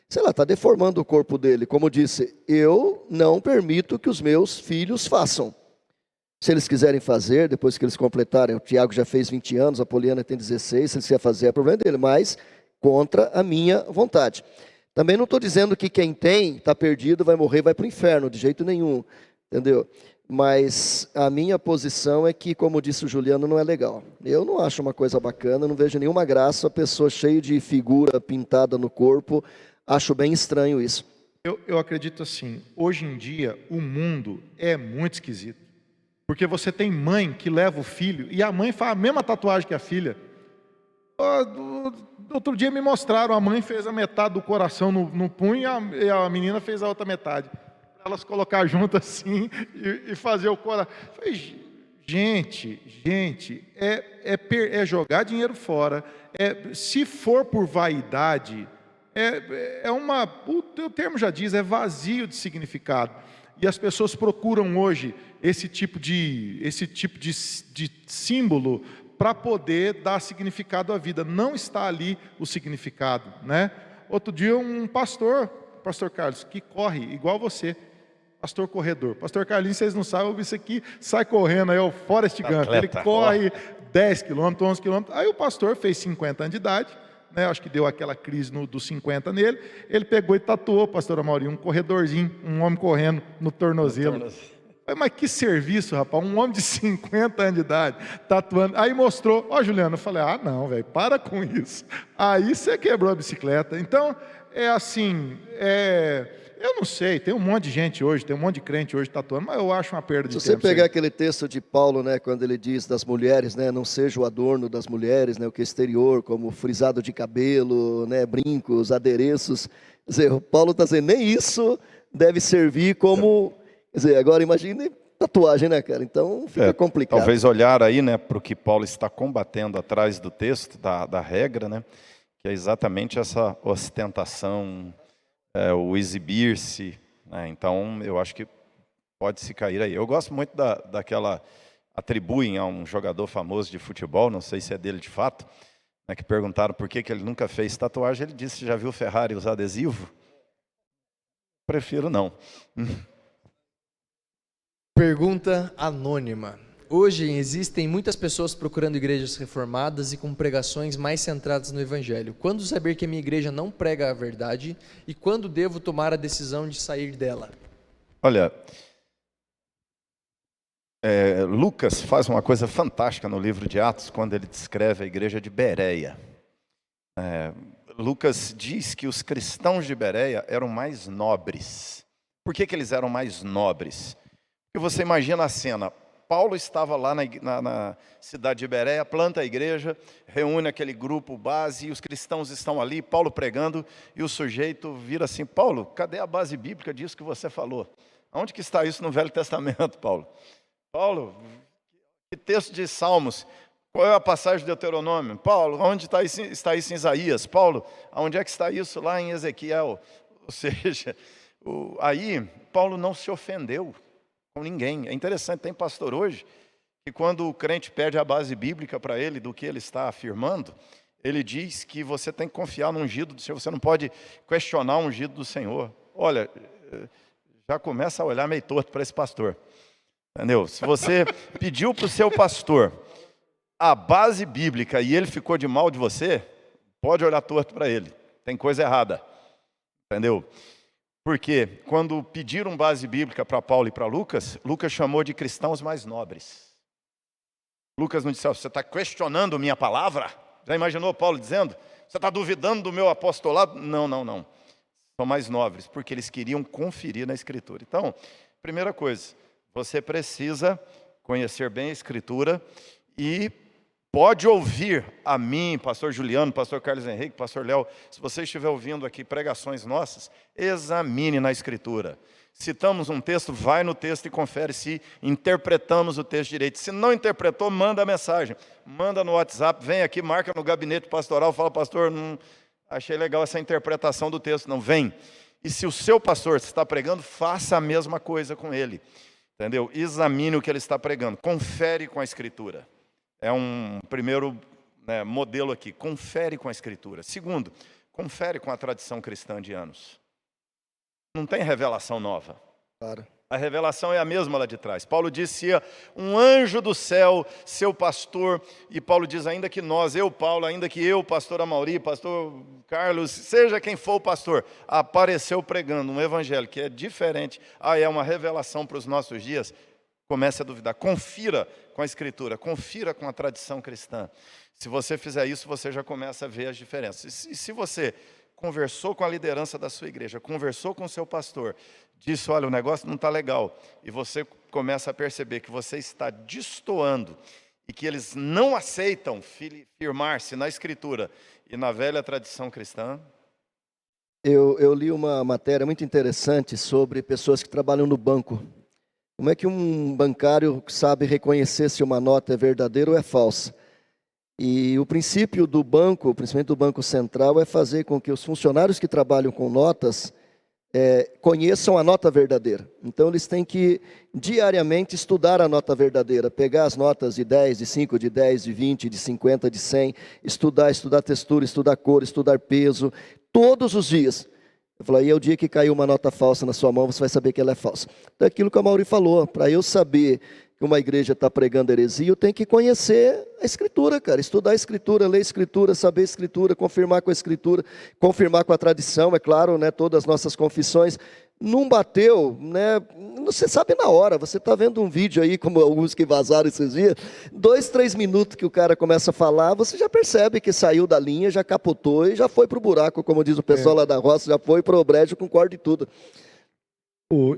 sei lá, está deformando o corpo dele. Como disse, eu não permito que os meus filhos façam. Se eles quiserem fazer, depois que eles completarem, o Tiago já fez 20 anos, a Poliana tem 16, se eles quiserem fazer é problema dele, mas contra a minha vontade. Também não estou dizendo que quem tem, está perdido, vai morrer, vai para o inferno, de jeito nenhum, entendeu? Mas a minha posição é que, como disse o Juliano, não é legal. Eu não acho uma coisa bacana, não vejo nenhuma graça, a pessoa cheia de figura pintada no corpo, acho bem estranho isso. Eu acredito assim, hoje em dia o mundo é muito esquisito. Porque você tem mãe que leva o filho e a mãe faz a mesma tatuagem que a filha. Outro dia me mostraram, a mãe fez a metade do coração no punho e a menina fez a outra metade. Para elas colocar junto assim e fazer o coração. Gente, é jogar dinheiro fora. Se for por vaidade, o termo já diz, é vazio de significado. E as pessoas procuram hoje esse tipo de símbolo para poder dar significado à vida. Não está ali o significado, né? Outro dia um pastor Carlos, que corre igual você, pastor corredor. Pastor Carlinhos, vocês não sabem, isso aqui sai correndo, aí é o Forrest Gump. Ele corre 10 quilômetros, 11 quilômetros. Aí o pastor fez 50 anos de idade, né? Acho que deu aquela crise dos 50 nele. Ele pegou e tatuou, pastor Amaury, um corredorzinho, um homem correndo no tornozelo. Mas que serviço, rapaz, um homem de 50 anos de idade, tatuando. Aí mostrou, Juliano, eu falei, não, velho, para com isso. Aí você quebrou a bicicleta. Então, é assim, eu não sei, tem um monte de gente hoje, tem um monte de crente hoje tatuando, mas eu acho uma perda de tempo. Se você pegar aquele texto de Paulo, né, quando ele diz das mulheres, né, não seja o adorno das mulheres, né, o que é exterior, como frisado de cabelo, né, brincos, adereços, quer dizer, o Paulo está dizendo, nem isso deve servir como... Quer dizer, agora imagine tatuagem, né, cara? Então fica complicado. Talvez olhar aí, né, para o que Paulo está combatendo atrás do texto, da regra, né, que é exatamente essa ostentação, o exibir-se, né? Então eu acho que pode se cair aí. Eu gosto muito daquela, atribuem a um jogador famoso de futebol, não sei se é dele de fato, né, que perguntaram por que ele nunca fez tatuagem. Ele disse, já viu Ferrari usar adesivo? Prefiro não. Pergunta anônima. Hoje existem muitas pessoas procurando igrejas reformadas e com pregações mais centradas no Evangelho. Quando saber que a minha igreja não prega a verdade e quando devo tomar a decisão de sair dela? Olha, Lucas faz uma coisa fantástica no livro de Atos, quando ele descreve a igreja de Bereia. Lucas diz que os cristãos de Bereia eram mais nobres. Por que eles eram mais nobres? Porque você imagina a cena, Paulo estava lá na cidade de Bereia, planta a igreja, reúne aquele grupo base, e os cristãos estão ali, Paulo pregando, e o sujeito vira assim, Paulo, cadê a base bíblica disso que você falou? Onde que está isso no Velho Testamento, Paulo? Paulo, que texto de Salmos? Qual é a passagem de Deuteronômio? Paulo, onde está isso em Isaías? Paulo, onde é que está isso lá em Ezequiel? Ou seja, aí Paulo não se ofendeu com ninguém. É interessante, tem pastor hoje, que quando o crente pede a base bíblica para ele do que ele está afirmando, ele diz que você tem que confiar no ungido do Senhor, você não pode questionar o ungido do Senhor. Olha, já começa a olhar meio torto para esse pastor, entendeu? Se você pediu para o seu pastor a base bíblica e ele ficou de mal de você, pode olhar torto para ele, tem coisa errada, entendeu? Porque quando pediram base bíblica para Paulo e para Lucas, Lucas chamou de cristãos mais nobres. Lucas não disse, você está questionando minha palavra? Já imaginou Paulo dizendo? Você está duvidando do meu apostolado? Não. São mais nobres, porque eles queriam conferir na Escritura. Então, primeira coisa, você precisa conhecer bem a Escritura e pode ouvir a mim, pastor Juliano, pastor Carlos Henrique, pastor Léo, se você estiver ouvindo aqui pregações nossas, examine na Escritura. Citamos um texto, vai no texto e confere se interpretamos o texto direito. Se não interpretou, manda a mensagem, manda no WhatsApp, vem aqui, marca no gabinete pastoral, fala, pastor, não achei legal essa interpretação do texto, não, vem. E se o seu pastor está pregando, faça a mesma coisa com ele, entendeu? Examine o que ele está pregando, confere com a Escritura. É um primeiro modelo aqui, confere com a Escritura. Segundo, confere com a tradição cristã de anos. Não tem revelação nova. Claro. A revelação é a mesma lá de trás. Paulo disse, um anjo do céu, seu pastor, e Paulo diz, ainda que nós, Paulo, ainda que eu, pastor Amaury, pastor Carlos, seja quem for o pastor, apareceu pregando um evangelho que é diferente, é uma revelação para os nossos dias, comece a duvidar, confira com a Escritura, confira com a tradição cristã. Se você fizer isso, você já começa a ver as diferenças. E se você conversou com a liderança da sua igreja, conversou com o seu pastor, disse, olha, o negócio não está legal, e você começa a perceber que você está destoando, e que eles não aceitam firmar-se na Escritura e na velha tradição cristã. Eu li uma matéria muito interessante sobre pessoas que trabalham no banco. Como é que um bancário sabe reconhecer se uma nota é verdadeira ou é falsa? E o princípio do banco, principalmente do Banco Central, é fazer com que os funcionários que trabalham com notas conheçam a nota verdadeira. Então eles têm que diariamente estudar a nota verdadeira, pegar as notas de 10, de 5, de 10, de 20, de 50, de 100, estudar textura, estudar cor, estudar peso, todos os dias. Eu falei, aí é o dia que caiu uma nota falsa na sua mão, você vai saber que ela é falsa. Então aquilo que a Mauri falou, para eu saber que uma igreja está pregando heresia, eu tenho que conhecer a Escritura, cara, estudar a Escritura, ler a Escritura, saber a Escritura, confirmar com a Escritura, confirmar com a tradição, é claro, né, todas as nossas confissões. Não bateu, né, você sabe na hora, você está vendo um vídeo aí, como alguns que vazaram esses dias, 2, 3 minutos que o cara começa a falar, você já percebe que saiu da linha, já capotou e já foi para o buraco, como diz o pessoal lá da roça, já foi para o brejo com corda e tudo.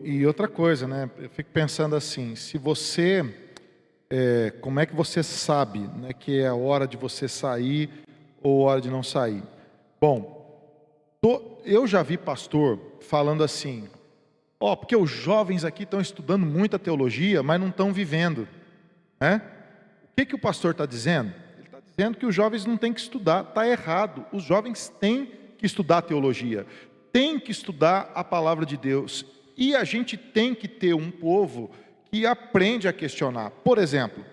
E outra coisa, né? Eu fico pensando assim, se você, como é que você sabe, né, que é a hora de você sair ou hora de não sair? Bom, eu já vi pastor falando assim, porque os jovens aqui estão estudando muita teologia, mas não estão vivendo, né? O que o pastor está dizendo? Ele está dizendo que os jovens não têm que estudar, está errado. Os jovens têm que estudar teologia, têm que estudar a palavra de Deus. E a gente tem que ter um povo que aprende a questionar. Por exemplo,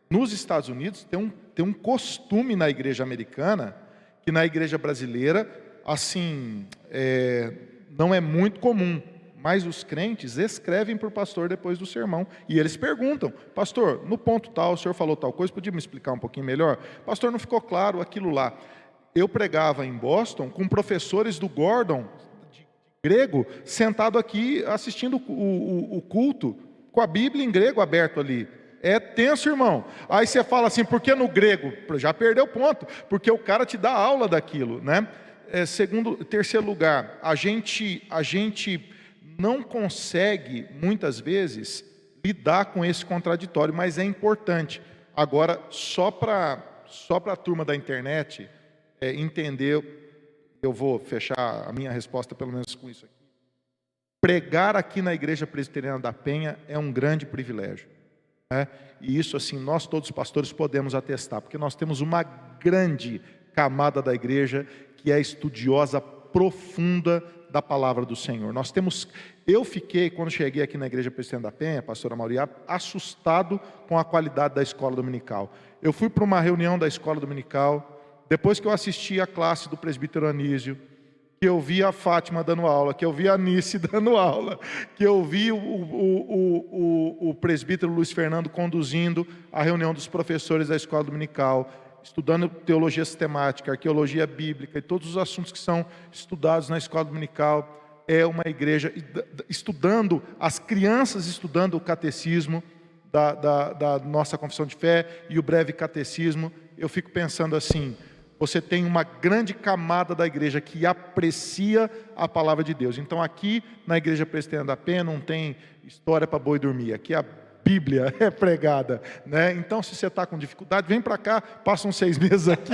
nos Estados Unidos tem um costume na igreja americana, que na igreja brasileira, assim, não é muito comum. Mas os crentes escrevem para o pastor depois do sermão. E eles perguntam, pastor, no ponto tal, o senhor falou tal coisa, podia me explicar um pouquinho melhor? Pastor, não ficou claro aquilo lá. Eu pregava em Boston com professores do Gordon, grego, sentado aqui assistindo o culto, com a Bíblia em grego aberto ali. É tenso, irmão. Aí você fala assim, por que no grego? Já perdeu o ponto, porque o cara te dá aula daquilo, né? Terceiro lugar, a gente não consegue, muitas vezes, lidar com esse contraditório, mas é importante. Agora, só para a turma da internet entender. Eu vou fechar a minha resposta pelo menos com isso aqui. Pregar aqui na Igreja Presbiteriana da Penha é um grande privilégio, né? E isso, assim, nós todos os pastores podemos atestar, porque nós temos uma grande camada da igreja que é estudiosa profunda da palavra do Senhor. Eu fiquei, quando cheguei aqui na Igreja Presbiteriana da Penha, pastora Mauri, assustado com a qualidade da escola dominical. Eu fui para uma reunião da escola dominical. Depois que eu assisti a classe do presbítero Anísio, que eu vi a Fátima dando aula, que eu vi a Anice dando aula, que eu vi o presbítero Luiz Fernando conduzindo a reunião dos professores da escola dominical, estudando teologia sistemática, arqueologia bíblica e todos os assuntos que são estudados na escola dominical. É uma igreja estudando, as crianças estudando o catecismo da nossa confissão de fé e o breve catecismo. Eu fico pensando assim, você tem uma grande camada da igreja que aprecia a palavra de Deus. Então aqui na Igreja Presbiteriana da Penha não tem história para boi dormir, aqui a Bíblia é pregada, né? Então se você está com dificuldade, vem para cá, passa uns 6 meses aqui,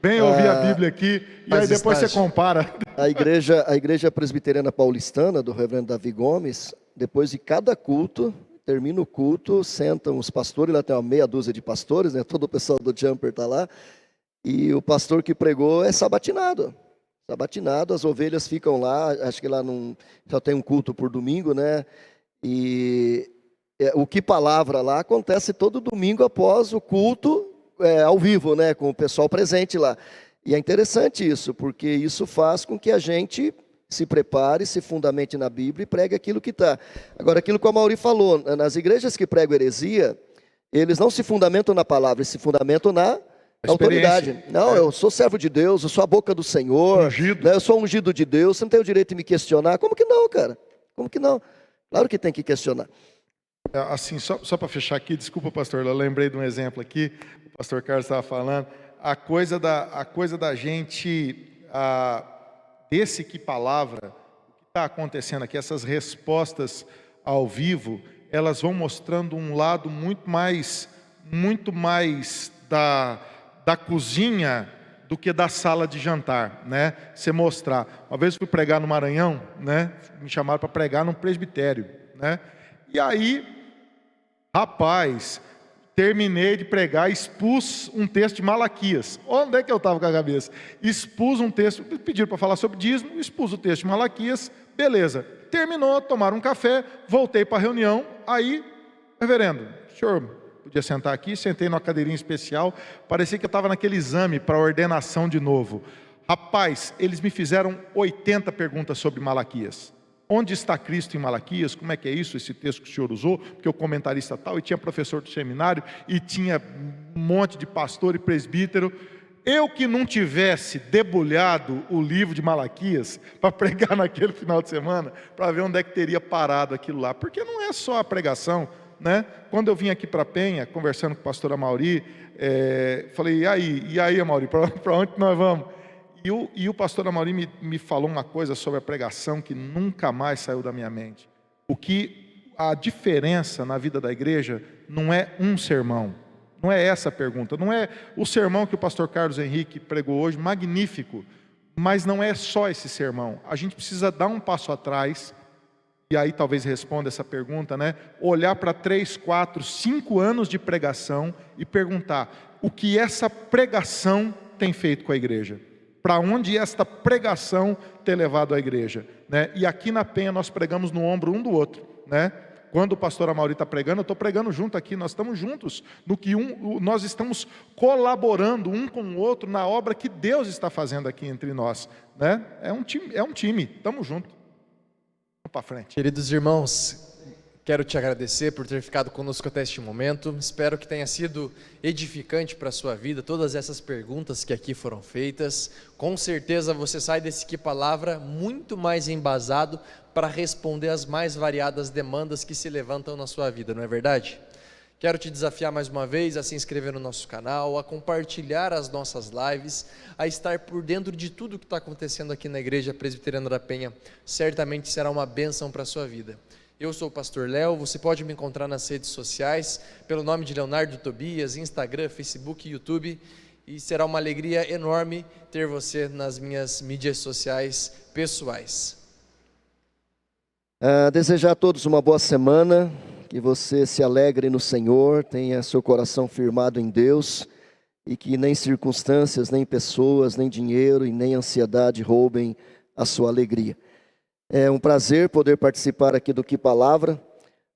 vem ouvir a Bíblia aqui, e aí depois você compara. A igreja Presbiteriana Paulistana, do reverendo Davi Gomes, depois de cada culto, termina o culto, sentam os pastores, lá tem uma meia dúzia de pastores, né? Todo o pessoal do Jumper está lá, e o pastor que pregou é sabatinado, as ovelhas ficam lá, acho que lá só tem um culto por domingo, né? E o que palavra lá acontece todo domingo após o culto ao vivo, né? Com o pessoal presente lá. E é interessante isso, porque isso faz com que a gente se prepare, se fundamente na Bíblia e pregue aquilo que está. Agora, aquilo que a Mauri falou, nas igrejas que pregam heresia, eles não se fundamentam na palavra, eles se fundamentam na autoridade. Não, eu sou servo de Deus, eu sou a boca do Senhor, né, eu sou ungido de Deus, você não tem o direito de me questionar. Como que não, cara? Como que não? Claro que tem que questionar. Assim, só para fechar aqui, desculpa, pastor, eu lembrei de um exemplo aqui, o pastor Carlos estava falando, a coisa da gente, desse que palavra, o que está acontecendo aqui, essas respostas ao vivo, elas vão mostrando um lado muito mais da cozinha do que da sala de jantar, né? Você mostrar. Uma vez eu fui pregar no Maranhão, né? Me chamaram para pregar num presbitério, né? E aí, rapaz, terminei de pregar, expus um texto de Malaquias. Onde é que eu estava com a cabeça? Expus um texto, pediram para falar sobre dízimo, expus o texto de Malaquias, beleza. Terminou, tomaram um café, voltei para a reunião, aí, reverendo, o senhor podia sentar aqui, sentei numa cadeirinha especial, parecia que eu estava naquele exame para ordenação de novo. Rapaz, eles me fizeram 80 perguntas sobre Malaquias. Onde está Cristo em Malaquias? Como é que é isso, esse texto que o senhor usou? Porque o comentarista tal, e tinha professor do seminário, e tinha um monte de pastor e presbítero. Eu que não tivesse debulhado o livro de Malaquias para pregar naquele final de semana, para ver onde é que teria parado aquilo lá. Porque não é só a pregação, né? Quando eu vim aqui para Penha, conversando com o pastor Amaury, falei, e aí Amaury, para onde nós vamos? E o pastor Amaury me falou uma coisa sobre a pregação que nunca mais saiu da minha mente. A diferença na vida da igreja não é um sermão. Não é essa a pergunta. Não é o sermão que o pastor Carlos Henrique pregou hoje, magnífico. Mas não é só esse sermão. A gente precisa dar um passo atrás, e aí talvez responda essa pergunta, né? Olhar para 3, 4, 5 anos de pregação e perguntar o que essa pregação tem feito com a igreja. Para onde esta pregação tem levado a igreja, né? E aqui na Penha nós pregamos no ombro um do outro, né? Quando o pastor Amaury está pregando, eu estou pregando junto aqui, nós estamos juntos, nós estamos colaborando um com o outro na obra que Deus está fazendo aqui entre nós, né? É um time, estamos juntos. Vamos para frente. Queridos irmãos, quero te agradecer por ter ficado conosco até este momento. Espero que tenha sido edificante para a sua vida, todas essas perguntas que aqui foram feitas. Com certeza você sai desse Que Palavra muito mais embasado para responder às mais variadas demandas que se levantam na sua vida, não é verdade? Quero te desafiar mais uma vez a se inscrever no nosso canal, a compartilhar as nossas lives, a estar por dentro de tudo que está acontecendo aqui na Igreja Presbiteriana da Penha. Certamente será uma bênção para a sua vida. Eu sou o pastor Léo, você pode me encontrar nas redes sociais, pelo nome de Leonardo Tobias, Instagram, Facebook e YouTube, e será uma alegria enorme ter você nas minhas mídias sociais pessoais. Desejar a todos uma boa semana, que você se alegre no Senhor, tenha seu coração firmado em Deus, e que nem circunstâncias, nem pessoas, nem dinheiro e nem ansiedade roubem a sua alegria. É um prazer poder participar aqui do Que Palavra.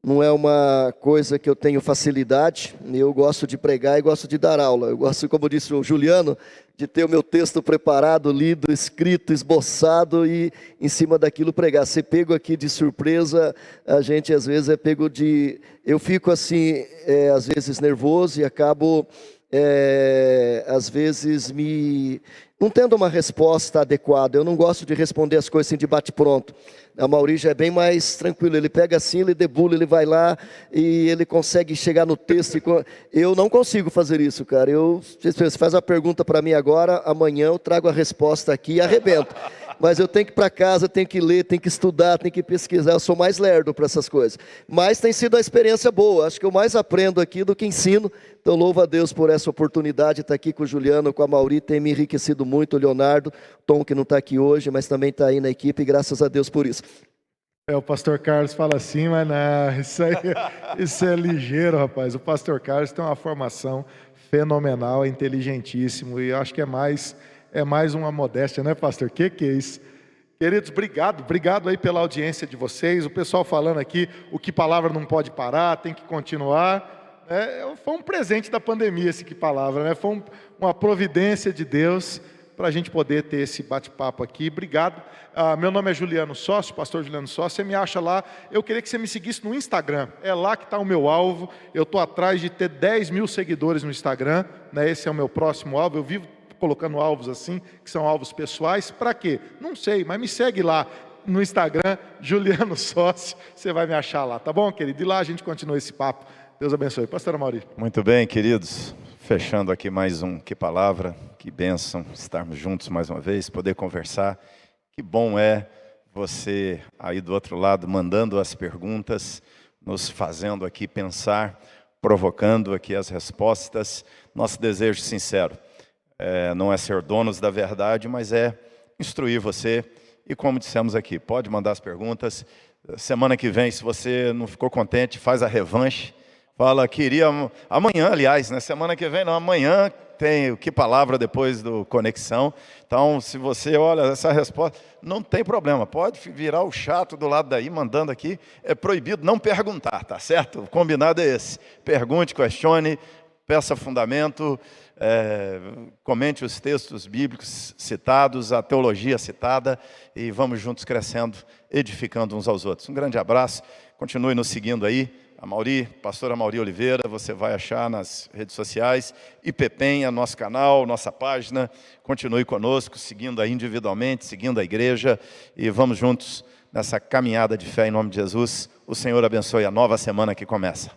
Não é uma coisa que eu tenho facilidade, eu gosto de pregar e gosto de dar aula. Eu gosto, como disse o Juliano, de ter o meu texto preparado, lido, escrito, esboçado e em cima daquilo pregar. Ser pego aqui de surpresa, a gente às vezes é pego de... Eu fico assim, às vezes nervoso e acabo, às vezes não tendo uma resposta adequada. Eu não gosto de responder as coisas assim de bate-pronto. A Amaury já é bem mais tranquilo, ele pega assim, ele debula, ele vai lá e ele consegue chegar no texto. Eu não consigo fazer isso, cara. Você faz uma pergunta para mim agora, amanhã eu trago a resposta aqui e arrebento. Mas eu tenho que ir para casa, tenho que ler, tenho que estudar, tenho que pesquisar. Eu sou mais lerdo para essas coisas. Mas tem sido uma experiência boa. Acho que eu mais aprendo aqui do que ensino. Então louvo a Deus por essa oportunidade de estar aqui com o Juliano, com a Amaury. Tem me enriquecido muito, o Leonardo, Tom que não está aqui hoje, mas também está aí na equipe. E graças a Deus por isso. O pastor Carlos fala assim, mas não, isso é ligeiro, rapaz. O pastor Carlos tem uma formação fenomenal, é inteligentíssimo. E eu acho que é mais uma modéstia, né, pastor? Que é isso? Queridos, obrigado aí pela audiência de vocês. O pessoal falando aqui, o Que Palavra não pode parar, tem que continuar. Foi um presente da pandemia esse Que Palavra, né? Foi uma providência de Deus para a gente poder ter esse bate-papo aqui. Obrigado. Meu nome é Juliano Sócio, pastor Juliano Sócio. Você me acha lá. Eu queria que você me seguisse no Instagram. É lá que está o meu alvo. Eu estou atrás de ter 10 mil seguidores no Instagram, né? Esse é o meu próximo alvo. Eu vivo colocando alvos assim, que são alvos pessoais. Para quê? Não sei, mas me segue lá no Instagram, Juliano Sócio. Você vai me achar lá, tá bom, querido? E lá a gente continua esse papo. Deus abençoe. Pastor Amaury. Muito bem, queridos. Fechando aqui mais um Que Palavra, que bênção estarmos juntos mais uma vez, poder conversar. Que bom é você aí do outro lado, mandando as perguntas, nos fazendo aqui pensar, provocando aqui as respostas. Nosso desejo sincero não é ser donos da verdade, mas é instruir você. E como dissemos aqui, pode mandar as perguntas. Semana que vem, se você não ficou contente, faz a revanche. Fala, queria amanhã, aliás, na semana que vem, não, amanhã tem o Que Palavra depois do Conexão. Então, se você olha essa resposta, não tem problema, pode virar o chato do lado daí, mandando aqui. É proibido não perguntar, tá certo? O combinado é esse. Pergunte, questione, peça fundamento, comente os textos bíblicos citados, a teologia citada, e vamos juntos crescendo, edificando uns aos outros. Um grande abraço, continue nos seguindo aí. A pastora Mauri Oliveira, você vai achar nas redes sociais, IPPEM, nosso canal, nossa página. Continue conosco, seguindo aí individualmente, seguindo a igreja, e vamos juntos nessa caminhada de fé em nome de Jesus. O Senhor abençoe a nova semana que começa.